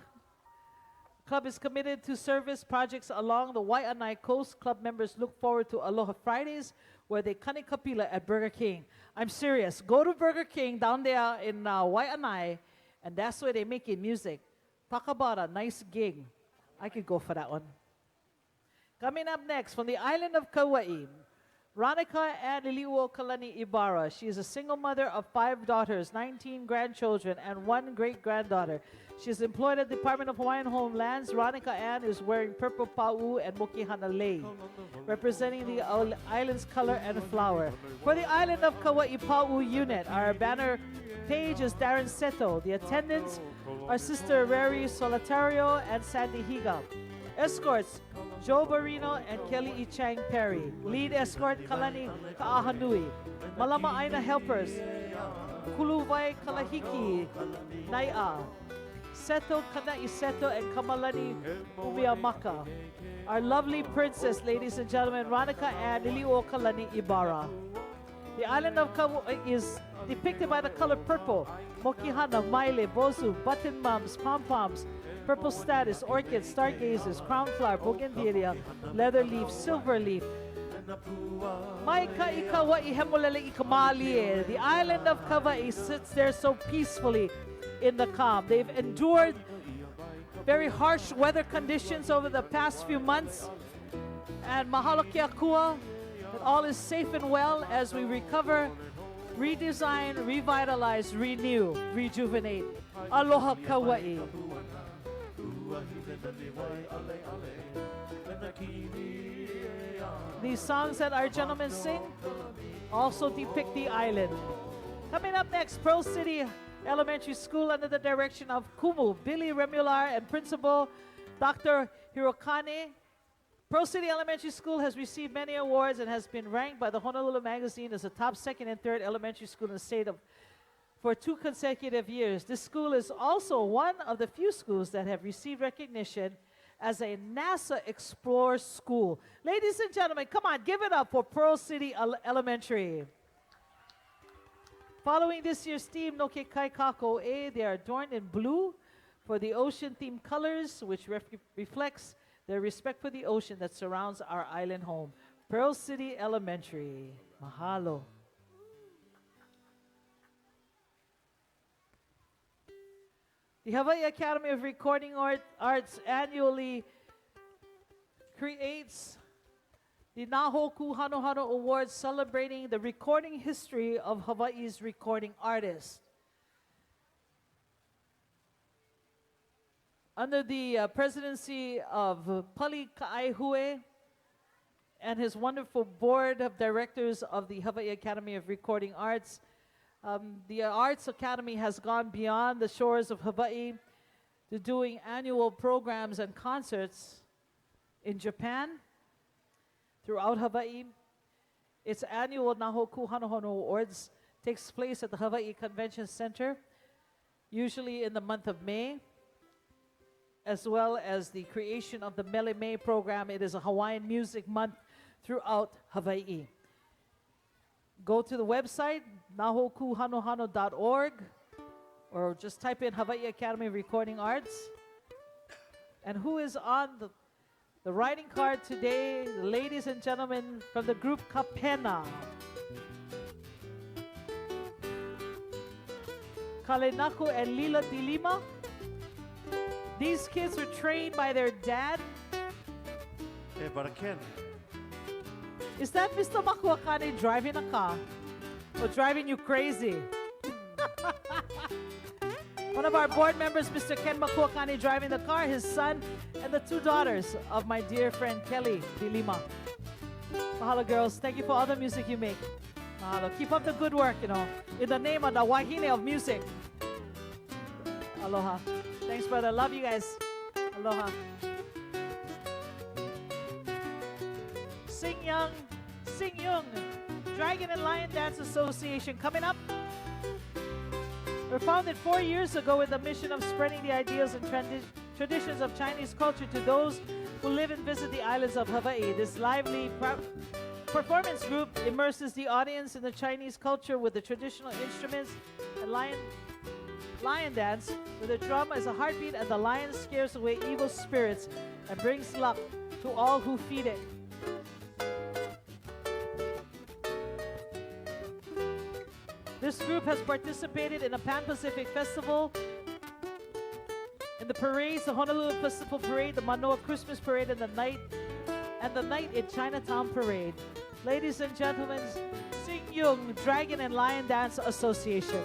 B: Club is committed to service projects along the Waianae coast. Club members look forward to Aloha Fridays, where they kanikapila at Burger King. I'm serious. Go to Burger King down there in Waianae, and that's where they making music. Talk about a nice gig. I could go for that one. Coming up next, from the island of Kauai, Ronica and Liliuo Kalani Ibarra. She is a single mother of 5 daughters, 19 grandchildren, and 1 great-granddaughter. She is employed at the Department of Hawaiian Homelands. Ronica Ann is wearing purple pa'u and mokihana lei, representing the island's color and flower. For the island of Kauai Pa'u unit, our banner page is Darren Seto. The attendants are Sister Rary Solitario and Sandy Higa. Escorts, Joe Barino and Kelly E. Chang Perry. Lead escort, Kalani Ka'ahanui. Malama Aina helpers, Kuluwai Kalahiki, Nai'a. Seto, Kana'i Seto, and Kamalani Umiamaka. Our lovely princess, ladies and gentlemen, Ronica and Liliuo Kalani Ibarra. The island of Kauai is depicted by the color purple. Mokihana, Maile, Bozu, button mums, pom-poms, purple status, orchids, stargazers, crown flower, bougainvillea, leather leaf, silver leaf. Maika Kauai hemolele ikamalie. The island of Kauai sits there so peacefully in the calm. They've endured very harsh weather conditions over the past few months. And mahalo ke akua, that all is safe and well as we recover, redesign, revitalize, renew, rejuvenate. Aloha Kauai. These songs that our gentlemen sing also depict the island. Coming up next, Pearl City Elementary School under the direction of Kumu, Billy Remular, and Principal Dr. Hirokane. Pearl City Elementary School has received many awards and has been ranked by the Honolulu Magazine as the top 2nd and 3rd elementary school in the state for 2 consecutive years. This school is also one of the few schools that have received recognition as a NASA Explorer School. Ladies and gentlemen, come on, give it up for Pearl City Elementary. Following this year's theme, No Ke Kai Kako E, they are adorned in blue for the ocean-themed colors, which reflects their respect for the ocean that surrounds our island home. Pearl City Elementary. Mahalo. The Hawaii Academy of Recording Arts annually creates the Nahoku Hanohano Awards, celebrating the recording history of Hawaii's recording artists. Under the presidency of Pali Ka'aihue and his wonderful board of directors of the Hawaii Academy of Recording Arts, the Arts Academy has gone beyond the shores of Hawaii to doing annual programs and concerts in Japan, throughout Hawaii. Its annual Nahoku Hanohano Awards takes place at the Hawaii Convention Center, usually in the month of May, as well as the creation of the Mele May program. It is a Hawaiian Music Month throughout Hawaii. Go to the website, nahokuhanohano.org, or just type in Hawaii Academy of Recording Arts. And who is on the writing card today? Ladies and gentlemen from the group Kapena. Kalenaku and Lila Dilima. These kids were trained by their dad
C: Hey, Brother Ken.
B: Is that Mr. Makuakani driving a car? Or driving you crazy? One of our board members, Mr. Ken Makuakani, driving the car, his son, and the 2 daughters of my dear friend Kelly Dilima. Mahalo, girls. Thank you for all the music you make. Mahalo. Keep up the good work, in the name of the Wahine of music. Aloha. Thanks, brother. Love you guys. Aloha. Sing Yung, Dragon and Lion Dance Association coming up. We're founded 4 years ago with the mission of spreading the ideals and traditions of Chinese culture to those who live and visit the islands of Hawaii. This lively performance group immerses the audience in the Chinese culture with the traditional instruments and lion dance, with a drum as a heartbeat, and the lion scares away evil spirits and brings luck to all who feed it. This group has participated in a Pan-Pacific Festival, in the parades, the Honolulu Festival Parade, the Manoa Christmas Parade, and the Night in Chinatown Parade. Ladies and gentlemen, Sing Yung Dragon and Lion Dance Association.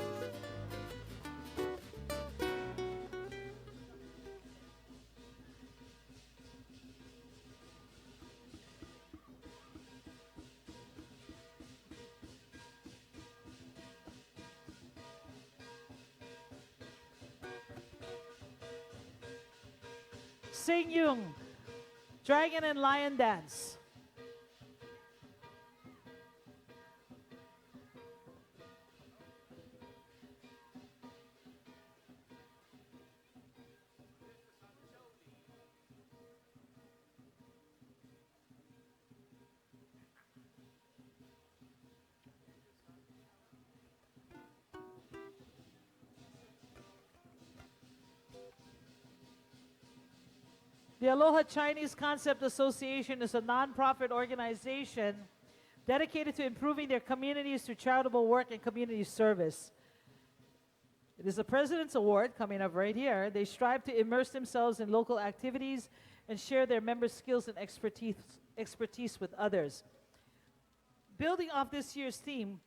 B: Sing Yung, Dragon and Lion Dance. The Aloha Chinese Concept Association is a non-profit organization dedicated to improving their communities through charitable work and community service. It is the President's Award coming up right here. They strive to immerse themselves in local activities and share their members' skills and expertise with others. Building off this year's theme,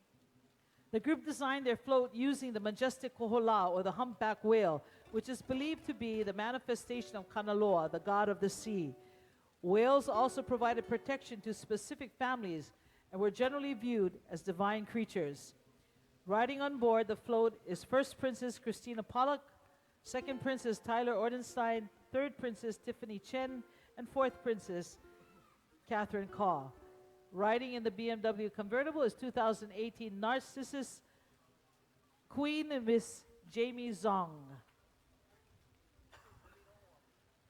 B: the group designed their float using the majestic kohola, or the humpback whale, which is believed to be the manifestation of Kanaloa, the god of the sea. Whales also provided protection to specific families and were generally viewed as divine creatures. Riding on board the float is First Princess Christina Pollock, Second Princess Tyler Ordenstein, Third Princess Tiffany Chen, and Fourth Princess Catherine Kaw. Riding in the BMW convertible is 2018 Narcissus Queen Miss Jamie Zong.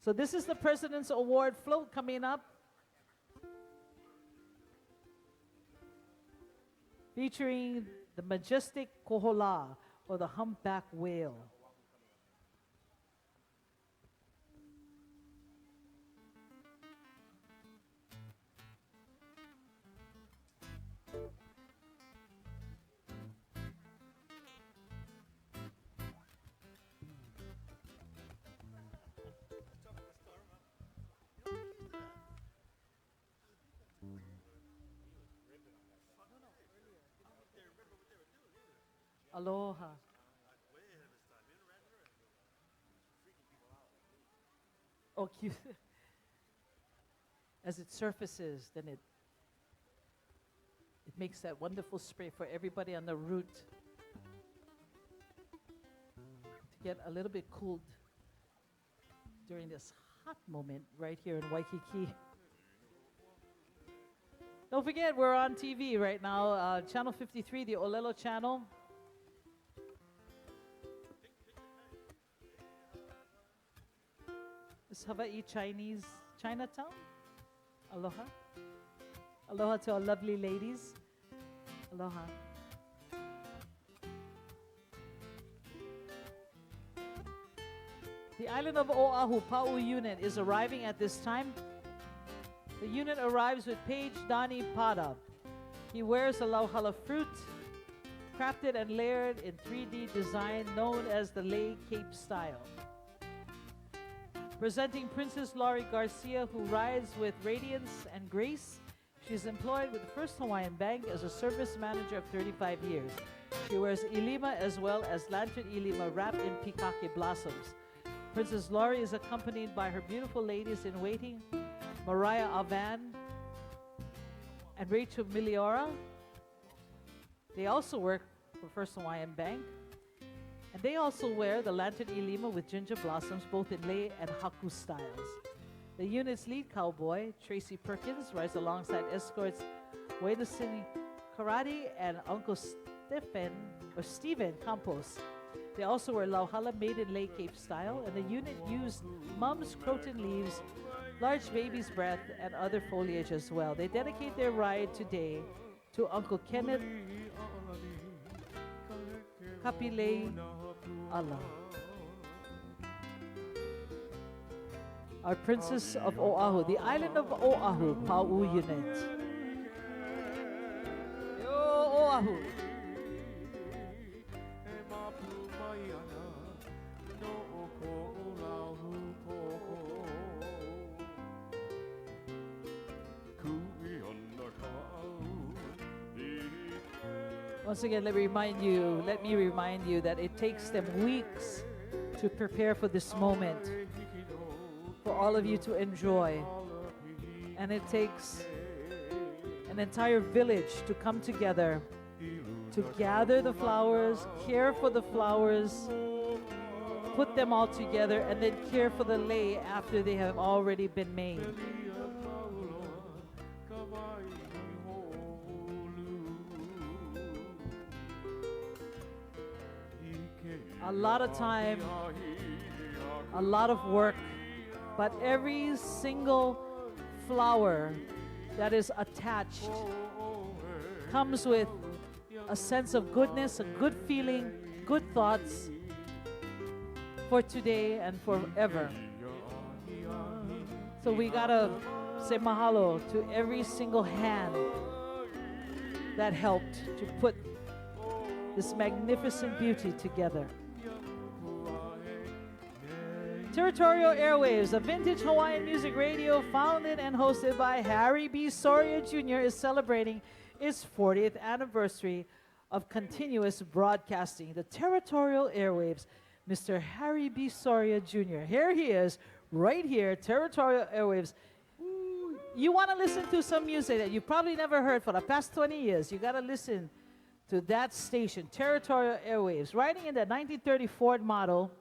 B: So this is the President's Award float coming up, featuring the majestic kohola, or the humpback whale. Aloha. Oh, cute. As it surfaces, then it makes that wonderful spray for everybody on the route to get a little bit cooled during this hot moment right here in Waikiki. Don't forget, we're on TV right now, Channel 53, the Olelo channel. Is Hawaii Chinese Chinatown? Aloha. Aloha to our lovely ladies. Aloha. The island of Oahu Pa'u unit is arriving at this time. The unit arrives with Paige Dani Pada. He wears a lauhala fruit, crafted and layered in 3D design known as the lei cape style. Presenting Princess Laurie Garcia, who rides with radiance and grace. She's employed with the First Hawaiian Bank as a service manager of 35 years. She wears ilima as well as lantern ilima wrapped in pikake blossoms. Princess Laurie is accompanied by her beautiful ladies in waiting, Mariah Avan and Rachel Miliora. They also work for First Hawaiian Bank. And they also wear the lantern ilima with ginger blossoms, both in lei and haku styles. The unit's lead cowboy, Tracy Perkins, rides alongside escorts Waidasini Karate and Uncle Stephen Campos. They also wear Lauhala made in lei cape style, and the unit used mum's croton leaves, large baby's breath, and other foliage as well. They dedicate their ride today to Uncle Kenneth Kapilei Allah, our Princess of Oahu, the island of Oahu, Pau unit. Yo, Oahu. Once again, let me remind you that it takes them weeks to prepare for this moment, for all of you to enjoy. And it takes an entire village to come together, to gather the flowers, care for the flowers, put them all together, and then care for the lei after they have already been made. A lot of time, a lot of work, but every single flower that is attached comes with a sense of goodness, a good feeling, good thoughts for today and forever. So we gotta say mahalo to every single hand that helped to put this magnificent beauty together. Territorial Airwaves, a vintage Hawaiian music radio founded and hosted by Harry B. Soria Jr., is celebrating its 40th anniversary of continuous broadcasting. The Territorial Airwaves, Mr. Harry B. Soria Jr. Here he is, right here, Territorial Airwaves. You want to listen to some music that you probably never heard for the past 20 years. You got to listen to that station, Territorial Airwaves. Riding in the 1930 Ford model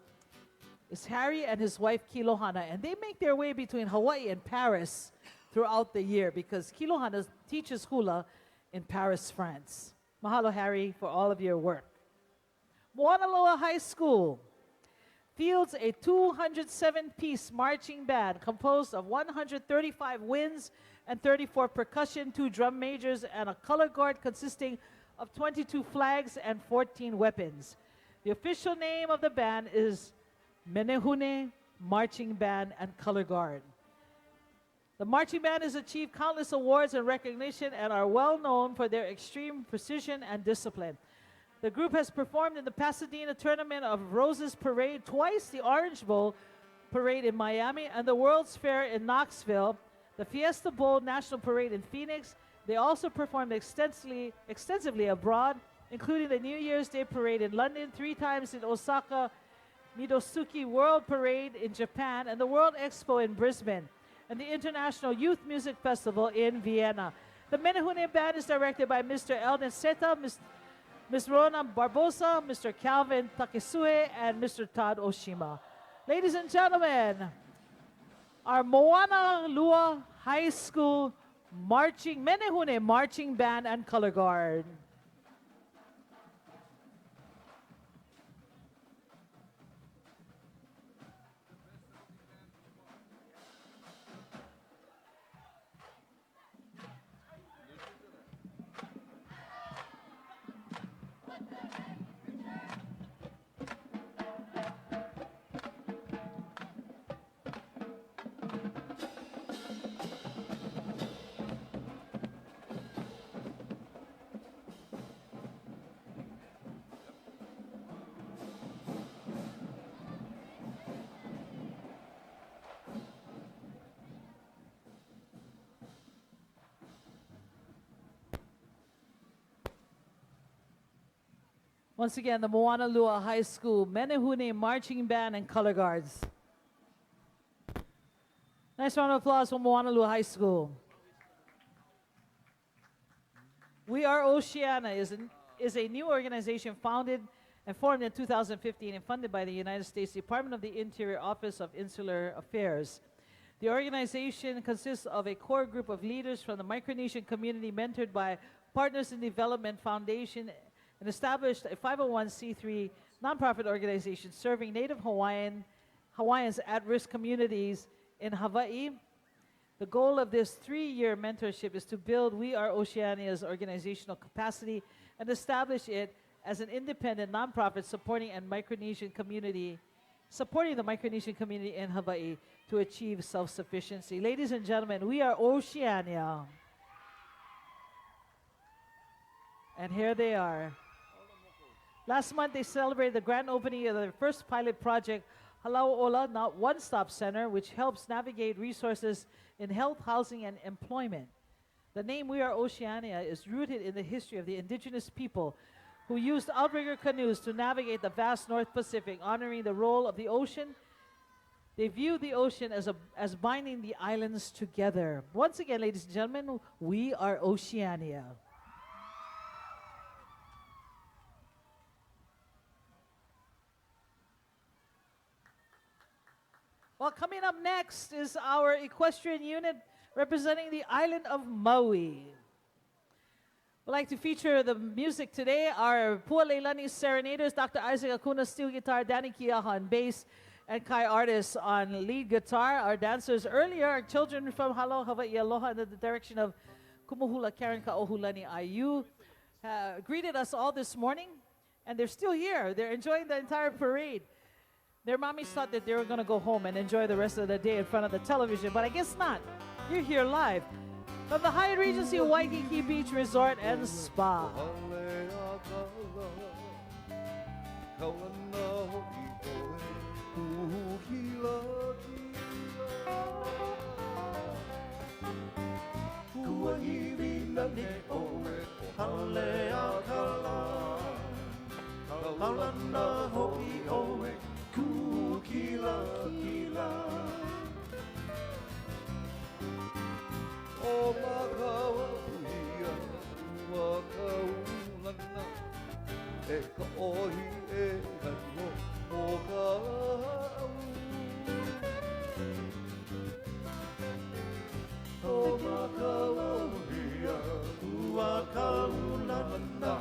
B: is Harry and his wife Kilohana, and they make their way between Hawaii and Paris throughout the year because Kilohana teaches hula in Paris, France. Mahalo, Harry, for all of your work. Mauna Loa High School fields a 207-piece marching band composed of 135 winds and 34 percussion, 2 drum majors, and a color guard consisting of 22 flags and 14 weapons. The official name of the band is Menehune Marching Band and Color Guard. The marching band has achieved countless awards and recognition and are well known for their extreme precision and discipline. The group has performed in the Pasadena Tournament of Roses Parade, twice the Orange Bowl Parade in Miami, and the World's Fair in Knoxville, the Fiesta Bowl National Parade in Phoenix. They also performed extensively abroad, including the New Year's Day Parade in London, 3 times in Osaka, Midosuki World Parade in Japan, and the World Expo in Brisbane, and the International Youth Music Festival in Vienna. The Menehune Band is directed by Mr. Eldon Seta, Ms. Rona Barbosa, Mr. Calvin Takesue, and Mr. Todd Oshima. Ladies and gentlemen, our Moana Lua High School Menehune Marching Band and Color Guard. Once again, the Moanalua High School Menehune Marching Band and Color Guards. Nice round of applause for Moanalua High School. We Are Oceania is a new organization founded and formed in 2015 and funded by the United States Department of the Interior Office of Insular Affairs. The organization consists of a core group of leaders from the Micronesian community mentored by Partners in Development Foundation and established a 501c3 nonprofit organization serving Native Hawaiians at-risk communities in Hawaii. The goal of this 3-year mentorship is to build We Are Oceania's organizational capacity and establish it as an independent nonprofit supporting the Micronesian community in Hawaii to achieve self-sufficiency. Ladies and gentlemen, We Are Oceania. And here they are. Last month, they celebrated the grand opening of their first pilot project, Halauola, Not One Stop Center, which helps navigate resources in health, housing, and employment. The name We Are Oceania is rooted in the history of the indigenous people who used outrigger canoes to navigate the vast North Pacific, honoring the role of the ocean. They viewed the ocean as binding the islands together. Once again, ladies and gentlemen, We Are Oceania. Well, coming up next is our equestrian unit representing the island of Maui. We'd like to feature the music today. Our Pua Leilani serenaders, Dr. Isaac Acuna, steel guitar, Danny Kiaha on bass, and Kai Artis on lead guitar. Our dancers earlier are children from Halo, Hawaii, Aloha, in the direction of Kumu Hula, Karen Kaohulani IU. Greeted us all this morning, and they're still here. They're enjoying the entire parade. Their mommies thought that they were going to go home and enjoy the rest of the day in front of the television, but I guess not. You're here live from the Hyatt Regency Waikiki Beach Resort and Spa.
D: O makawa puia, wakaulana, e ka ohi e kano o ka au. O makawa puia, wakaulana,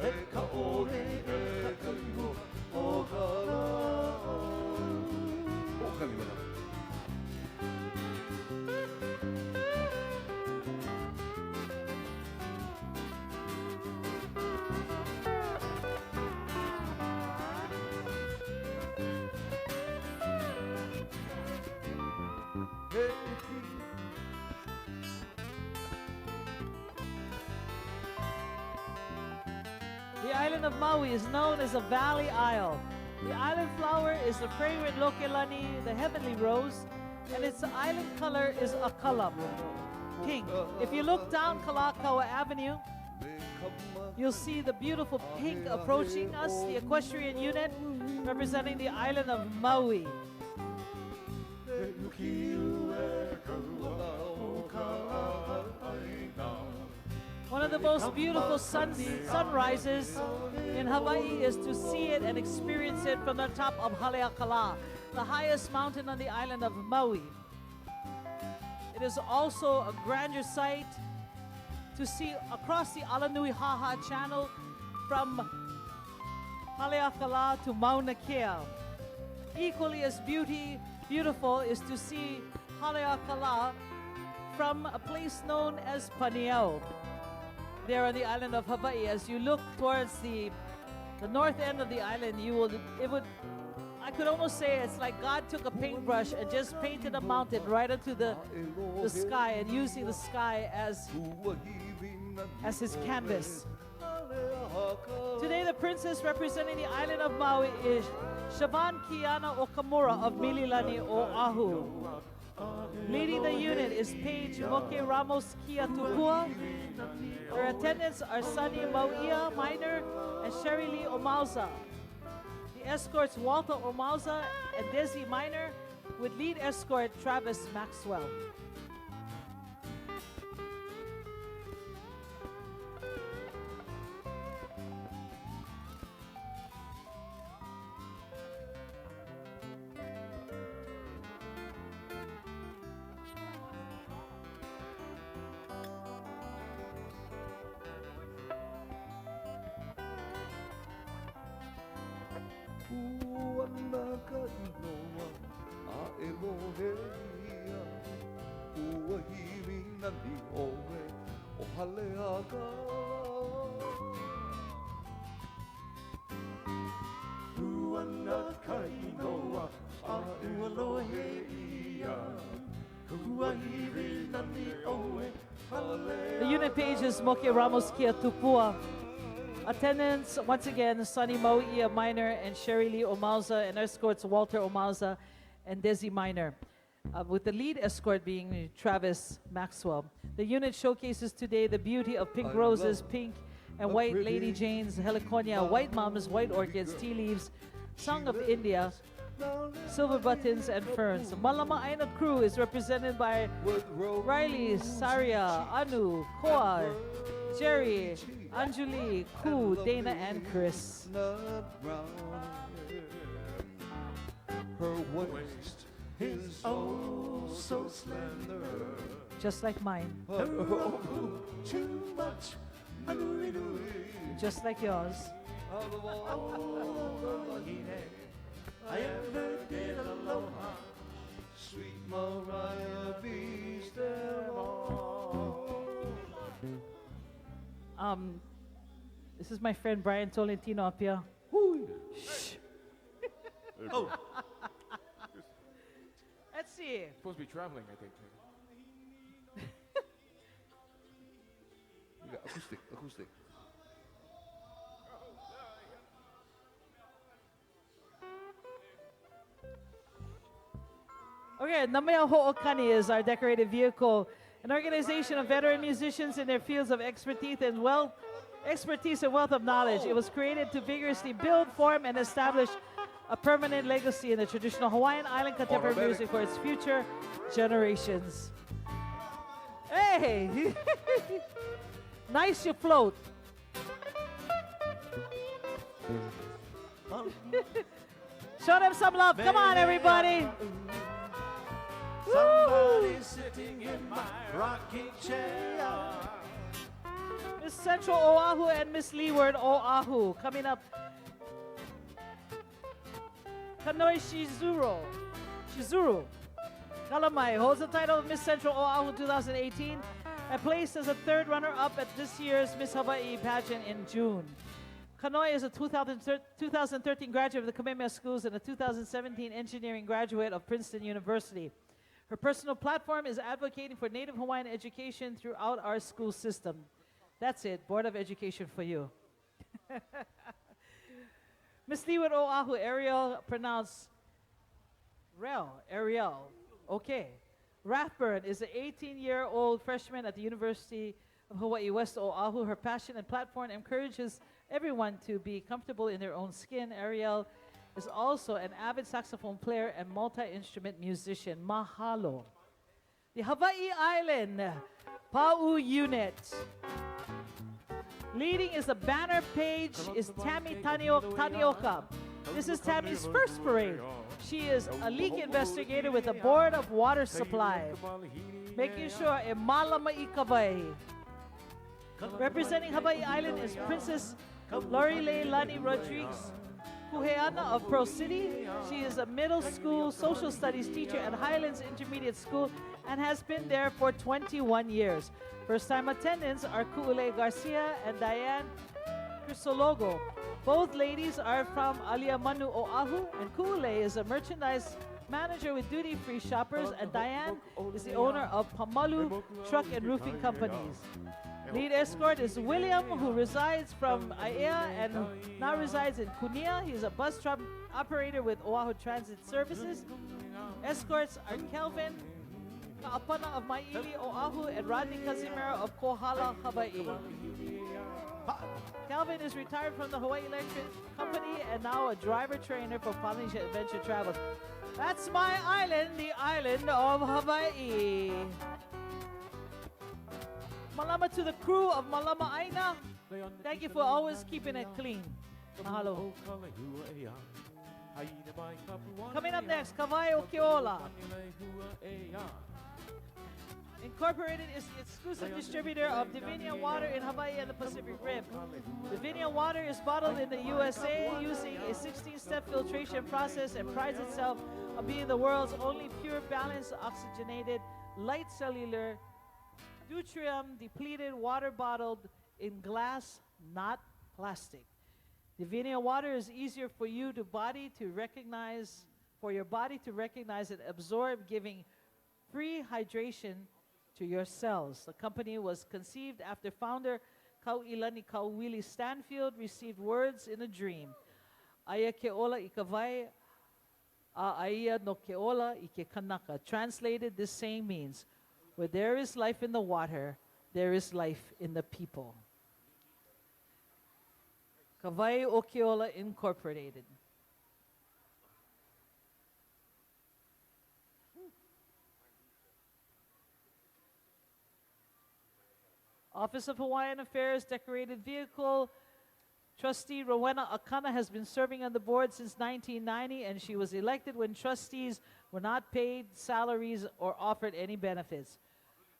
D: e ka ohi e kano o ka au. O kalimana.
B: The island of Maui is known as a valley isle. The island flower is the fragrant lokelani, the heavenly rose, and its island color is a kalam, pink. If you look down Kalakaua Avenue, you'll see the beautiful pink approaching us, the equestrian unit representing the island of Maui. One of the most beautiful sunrises in Hawaii is to see it and experience it from the top of Haleakala, the highest mountain on the island of Maui. It is also a grandeur sight to see across the Alanui Haha Channel from Haleakala to Mauna Kea. Equally as beautiful is to see Haleakala from a place known as Paniao. There on the island of Hawaii, as you look towards the north end of the island, I could almost say it's like God took a paintbrush and just painted a mountain right into the sky and using the sky as his canvas. Today, the princess representing the island of Maui is Siobhan Kiana Okamura of Mililani Oahu. Leading the unit is Paige Moke Ramos Kia Tupua. Her attendants are Sunny Mauia Minor and Sherry Lee Omauza. The escorts Walter Omauza and Desi Minor with lead escort Travis Maxwell.
D: Puanaka inoa a Elohea Ua hiri nani oe o hale aga
C: Puanaka inoa a Elohea Ua hiri nani oe hale.
B: The unit page is Moke Ramos Kia Tupua. Attendants, once again, Sunny Mauia Minor and Sherry Lee Omauza, and escorts Walter Omauza and Desi Minor, with the lead escort being Travis Maxwell. The unit showcases today the beauty of pink roses, pink and white Lady Janes, heliconia, white mums, white orchids, tea leaves, Song of India, silver buttons and ferns. Malama Aina crew is represented by Riley, Saria, Anu, Koa, Jerry, Anjali, Ku, Dana, and Chris.
D: Her waist is oh so slender.
B: Just like mine.
C: Too much.
B: Just like yours.
C: I ever did aloha.
D: Sweet Mariah beats them all.
B: This is my friend Brian Tolentino up here. Shh.
C: Oh,
B: Let's see.
A: Supposed to be traveling, I think.
D: You got acoustic.
B: Okay, Namaya Ho'okani is our decorated vehicle, an organization of veteran musicians in their fields of expertise and wealth of knowledge. It was created to vigorously build, form, and establish a permanent legacy in the traditional Hawaiian Island contemporary music for its future generations. Hey! Nice you float. Show them some love. Come on, everybody.
C: somebody sitting in my rocking chair.
B: Miss Central Oahu and Miss Leeward Oahu coming up. Kanoi Shizuru Kalamai holds the title of Miss Central Oahu 2018 and placed as a third runner-up at this year's Miss Hawaii pageant in June. Kanoi is a 2013 graduate of the Kamehameha Schools and a 2017 engineering graduate of Princeton University. Her personal platform is advocating for Native Hawaiian education throughout our school system. That's it, Board of Education for you. Miss Leeward Oahu, Ariel, pronounced Ariel. Okay. Rathburn is an 18-year-old freshman at the University of Hawaii West Oahu. Her passion and platform encourages everyone to be comfortable in their own skin. Ariel is also an avid saxophone player and multi-instrument musician. Mahalo. The Hawaii Island Pa'u Unit. Leading is the banner page is Tammy Tanioka. This is Tammy's first parade. She is a leak investigator with the Board of Water Supply, making sure a malama ikawai. Representing Hawaii Island is Princess Lorilei Lani Rodriguez Kuheana of Pearl City. She is a middle school social studies teacher at Highlands Intermediate School and has been there for 21 years. First-time attendants are Ku'ule Garcia and Diane Crisologo. Both ladies are from Aliamanu, Oahu, and Ku'ule is a merchandise manager with duty-free shoppers, and Diane is the owner of Pamalu Truck and Roofing Companies. Lead escort is William, who resides from Aiea and now resides in Kunia. He's a bus truck operator with Oahu Transit Services. Escorts are Kelvin, Ka'apana of Maili Oahu, and Rodney Casimiro of Kohala, Hawaii. Calvin is retired from the Hawaii Electric Company and now a driver trainer for Polynesian Adventure Travel. That's my island, the island of Hawaii. Malama to the crew of Malama Aina. Thank you for always keeping it clean. Mahalo. Coming up next, Kawai Okiola. Incorporated is the exclusive distributor of Divinia water in Hawaii and the Pacific Rim. Divinia water is bottled in the USA using a 16-step filtration process and prides itself on being the world's only pure, balanced, oxygenated, light cellular, deuterium-depleted water bottled in glass, not plastic. Divinia water is easier for your body to recognize and absorb, giving free hydration to your cells. The company was conceived after founder Kauilani Kauwili Stanfield received words in a dream. Aya keola ikavai, aya no keola ike kanaka. Translated, this saying means, where there is life in the water, there is life in the people. Kawai Okiola Incorporated. Office of Hawaiian Affairs, decorated vehicle. Trustee Rowena Akana has been serving on the board since 1990, and she was elected when trustees were not paid salaries or offered any benefits.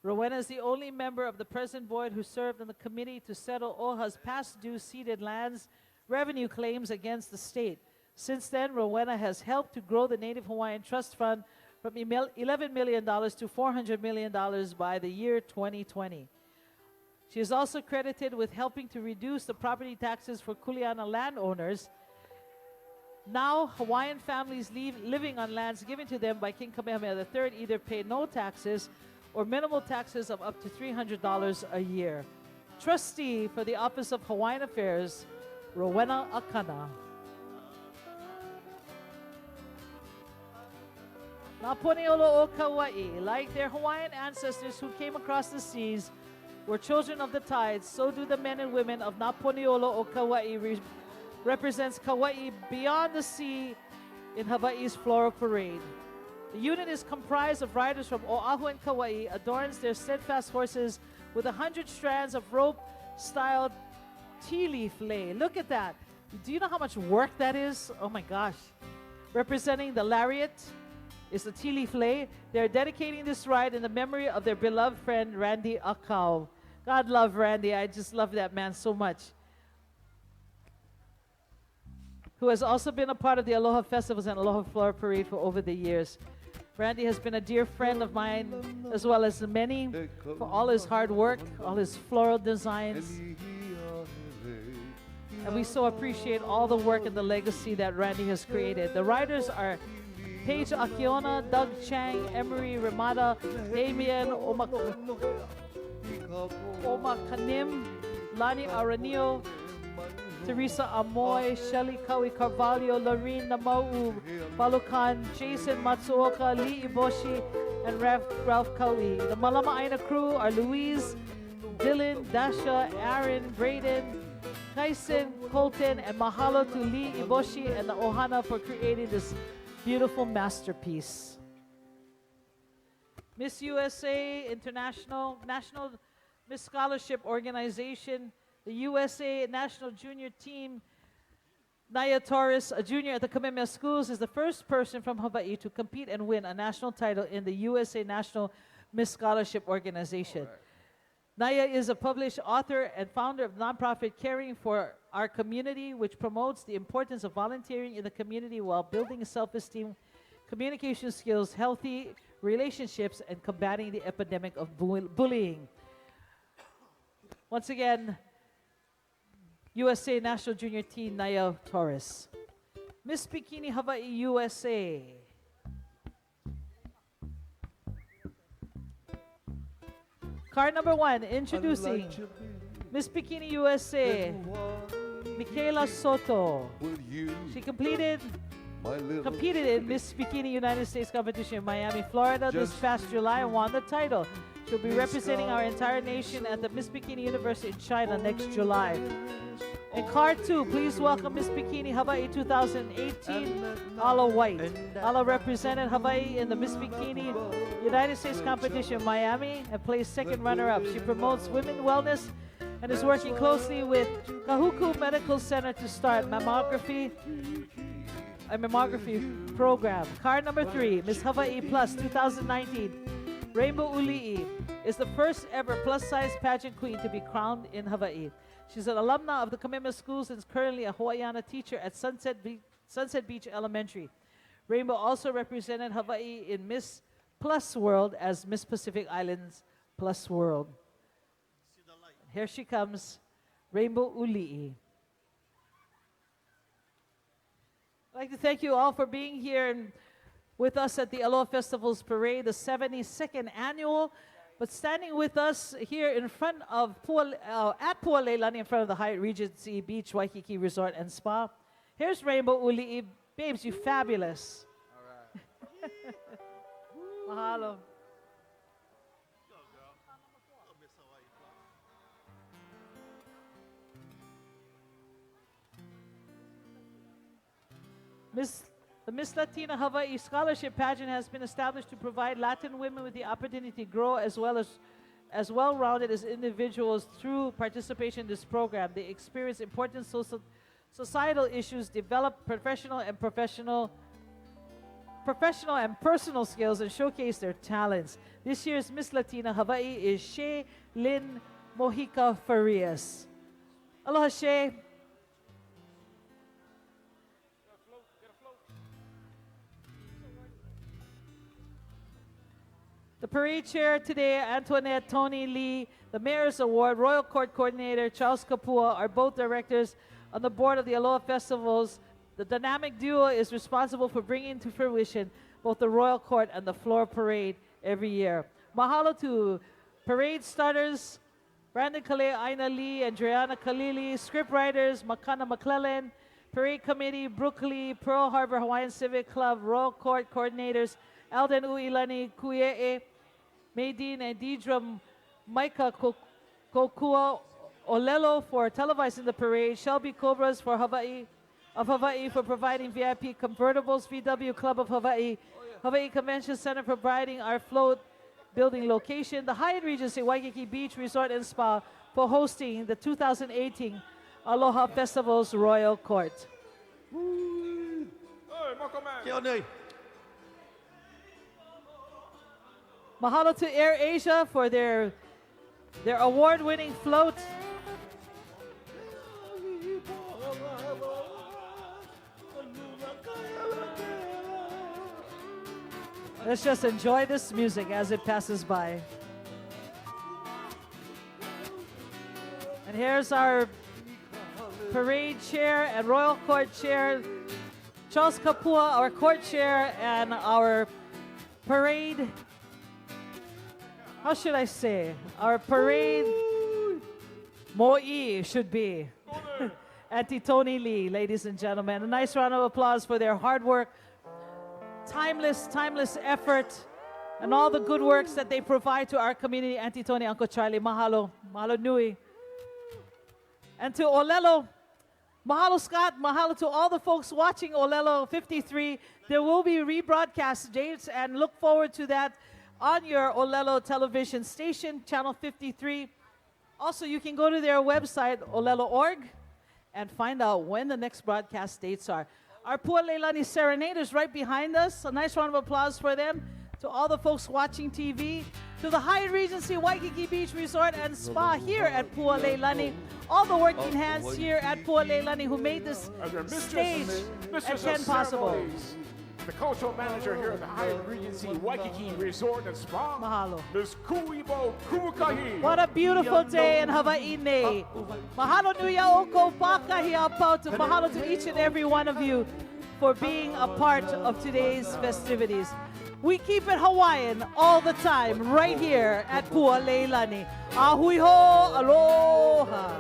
B: Rowena is the only member of the present board who served on the committee to settle OHA's past due ceded lands revenue claims against the state. Since then, Rowena has helped to grow the Native Hawaiian Trust Fund from $11 million to $400 million by the year 2020. She is also credited with helping to reduce the property taxes for Kuleana landowners. Now, Hawaiian families living on lands given to them by King Kamehameha III either pay no taxes or minimal taxes of up to $300 a year. Trustee for the Office of Hawaiian Affairs, Rowena Akana. Naponiolo o Kauai, like their Hawaiian ancestors who came across the seas, were children of the tides, so do the men and women of Naponiolo o Kauai represents Kauai beyond the sea in Hawaii's Floral Parade. The unit is comprised of riders from Oahu and Kauai, adorns their steadfast horses with 100 strands of rope-styled tea leaf lei. Look at that. Do you know how much work that is? Oh my gosh. Representing the lariat is the tea leaf lei. They're dedicating this ride in the memory of their beloved friend, Randy Akau. God love Randy. I just love that man so much. Who has also been a part of the Aloha Festivals and Aloha Floral Parade for over the years. Randy has been a dear friend of mine, as well as many, for all his hard work, all his floral designs. And we so appreciate all the work and the legacy that Randy has created. The riders are Paige Akiona, Doug Chang, Emery Ramada, Damien Omakanim, Lani Aranio, Teresa Amoy, Shelly Kawi Carvalho, Lorene Namau, Balukan, Jason Matsuoka, Lee Iboshi, and Ralph Kawi. The Malama Aina crew are Louise, Dylan, Dasha, Aaron, Braden, Tyson, Colton, and mahalo to Lee Iboshi and the Ohana for creating this beautiful masterpiece. Miss USA International, National Miss Scholarship Organization, the USA National Junior Team, Naya Torres, a junior at the Kamehameha Schools, is the first person from Hawaii to compete and win a national title in the USA National Miss Scholarship Organization. Naya is a published author and founder of the nonprofit Caring for Our Community, which promotes the importance of volunteering in the community while building self-esteem, communication skills, healthy relationships, and combating the epidemic of bullying. Once again, USA National Junior Team, Naya Torres. Miss Bikini Hawaii USA. Card number 1, introducing Miss Bikini USA, Michaela Soto. She completed
D: my little
B: competed in Miss Bikini United States competition in Miami, Florida this
D: Just
B: past July and won the title. She'll be representing our entire nation at the Miss Bikini University in China next July. In card 2, please welcome Miss Bikini Hawaii 2018, Ala White. Ala represented Hawaii in the Miss Bikini United States competition in Miami and placed second runner-up. She promotes women wellness and is working closely with Kahuku Medical Center to start a mammography program. Card number 3, Miss Hawaii Plus 2019. Rainbow Uli'i is the first ever plus-size pageant queen to be crowned in Hawaii. She's an alumna of the Kamehameha Schools and is currently a Hawaiian teacher at Sunset Beach Elementary. Rainbow also represented Hawaii in Miss Plus World as Miss Pacific Islands Plus World. Here she comes, Rainbow Uli'i. I'd like to thank you all for being here and with us at the Aloha Festivals Parade, the 72nd annual. But standing with us here in front of at Pu'aleilani, in front of the Hyatt Regency Beach, Waikiki Resort and Spa. Here's Rainbow Uli'i. Babes, you fabulous. All right. Mahalo. The Miss Latina Hawaii Scholarship Pageant has been established to provide Latin women with the opportunity to grow as well-rounded as individuals through participation in this program. They experience important societal issues, develop professional and personal skills, and showcase their talents. This year's Miss Latina Hawaii is Shea Lynn Mojica Farias. Aloha, Shea. The parade chair today, Antoinette Tony Lee, the Mayor's Award, Royal Court Coordinator Charles Kapua are both directors on the board of the Aloha Festivals. The dynamic duo is responsible for bringing to fruition both the Royal Court and the Floral Parade every year. Mahalo to parade starters, Brandon Kale, Aina Lee, and Driana Kalili, scriptwriters, Makana McClellan, parade committee, Brooke Lee, Pearl Harbor Hawaiian Civic Club, Royal Court coordinators, Alden Uilani Kuye'e, Maydeen and Deidre Maika Kokua Olelo for televising the parade, Shelby Cobras for Hawaii for providing VIP convertibles, VW Club of Hawaii, Hawaii Convention Center providing our float building location, the Hyatt Regency Waikiki Beach Resort and Spa for hosting the 2018 Aloha Festivals Royal Court. Mahalo to Air Asia for their award-winning float. Let's just enjoy this music as it passes by. And here's our parade chair and Royal Court chair, Charles Kapua, our court chair, and our parade, how should I say? Our parade mo'i should be. Auntie Tony Lee, ladies and gentlemen. A nice round of applause for their hard work, timeless effort, and all the good works that they provide to our community. Auntie Tony, Uncle Charlie, mahalo. Mahalo nui. And to Olelo, mahalo Scott, mahalo to all the folks watching Olelo 53. There will be rebroadcast dates, and look forward to that on your Olelo television station, channel 53. Also, you can go to their website, olelo.org, and find out when the next broadcast dates are. Our Pu'aleilani Serenaders right behind us. A nice round of applause for them. To all the folks watching TV, to the Hyatt Regency Waikiki Beach Resort and Spa here at Pu'aleilani, all the working hands here at Pu'aleilani who made this stage and Ken possible.
A: The cultural manager here at the Hyatt Regency Waikiki Resort and Spa,
B: Mahalo.
A: Ms. Kuibo Kumukahi.
B: What a beautiful day in Hawaii. Mahalo nuia oko pakahi apau. Mahalo to each and every one of you for being a part of today's festivities. We keep it Hawaiian all the time right here at Pu'aleilani. Ahui ho, aloha.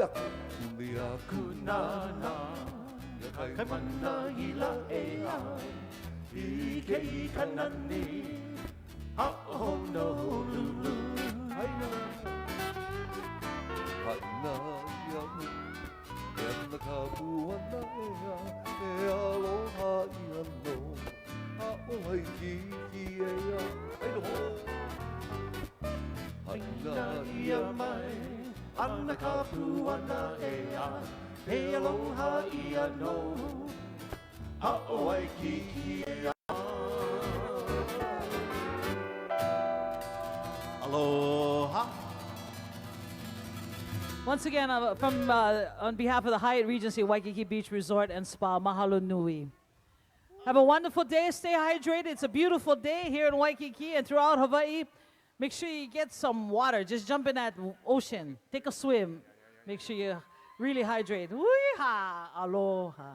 D: aku uli aku nana ia kai mana hila e ai I ke I kanani ha Honolulu haina haina ia e ana ka puana e aloha ia no ha o Waikiki e ia haina haina ia mai ana ka puana e ai e aloha ia no ha o Waikiki e ai Aloha.
B: Once again, on behalf of the Hyatt Regency Waikiki Beach Resort and Spa, mahalo nui. Have a wonderful day. Stay hydrated. It's a beautiful day here in Waikiki and throughout Hawaii. Make sure you get some water. Just jump in that ocean. Take a swim. Make sure you really hydrate. Aloha.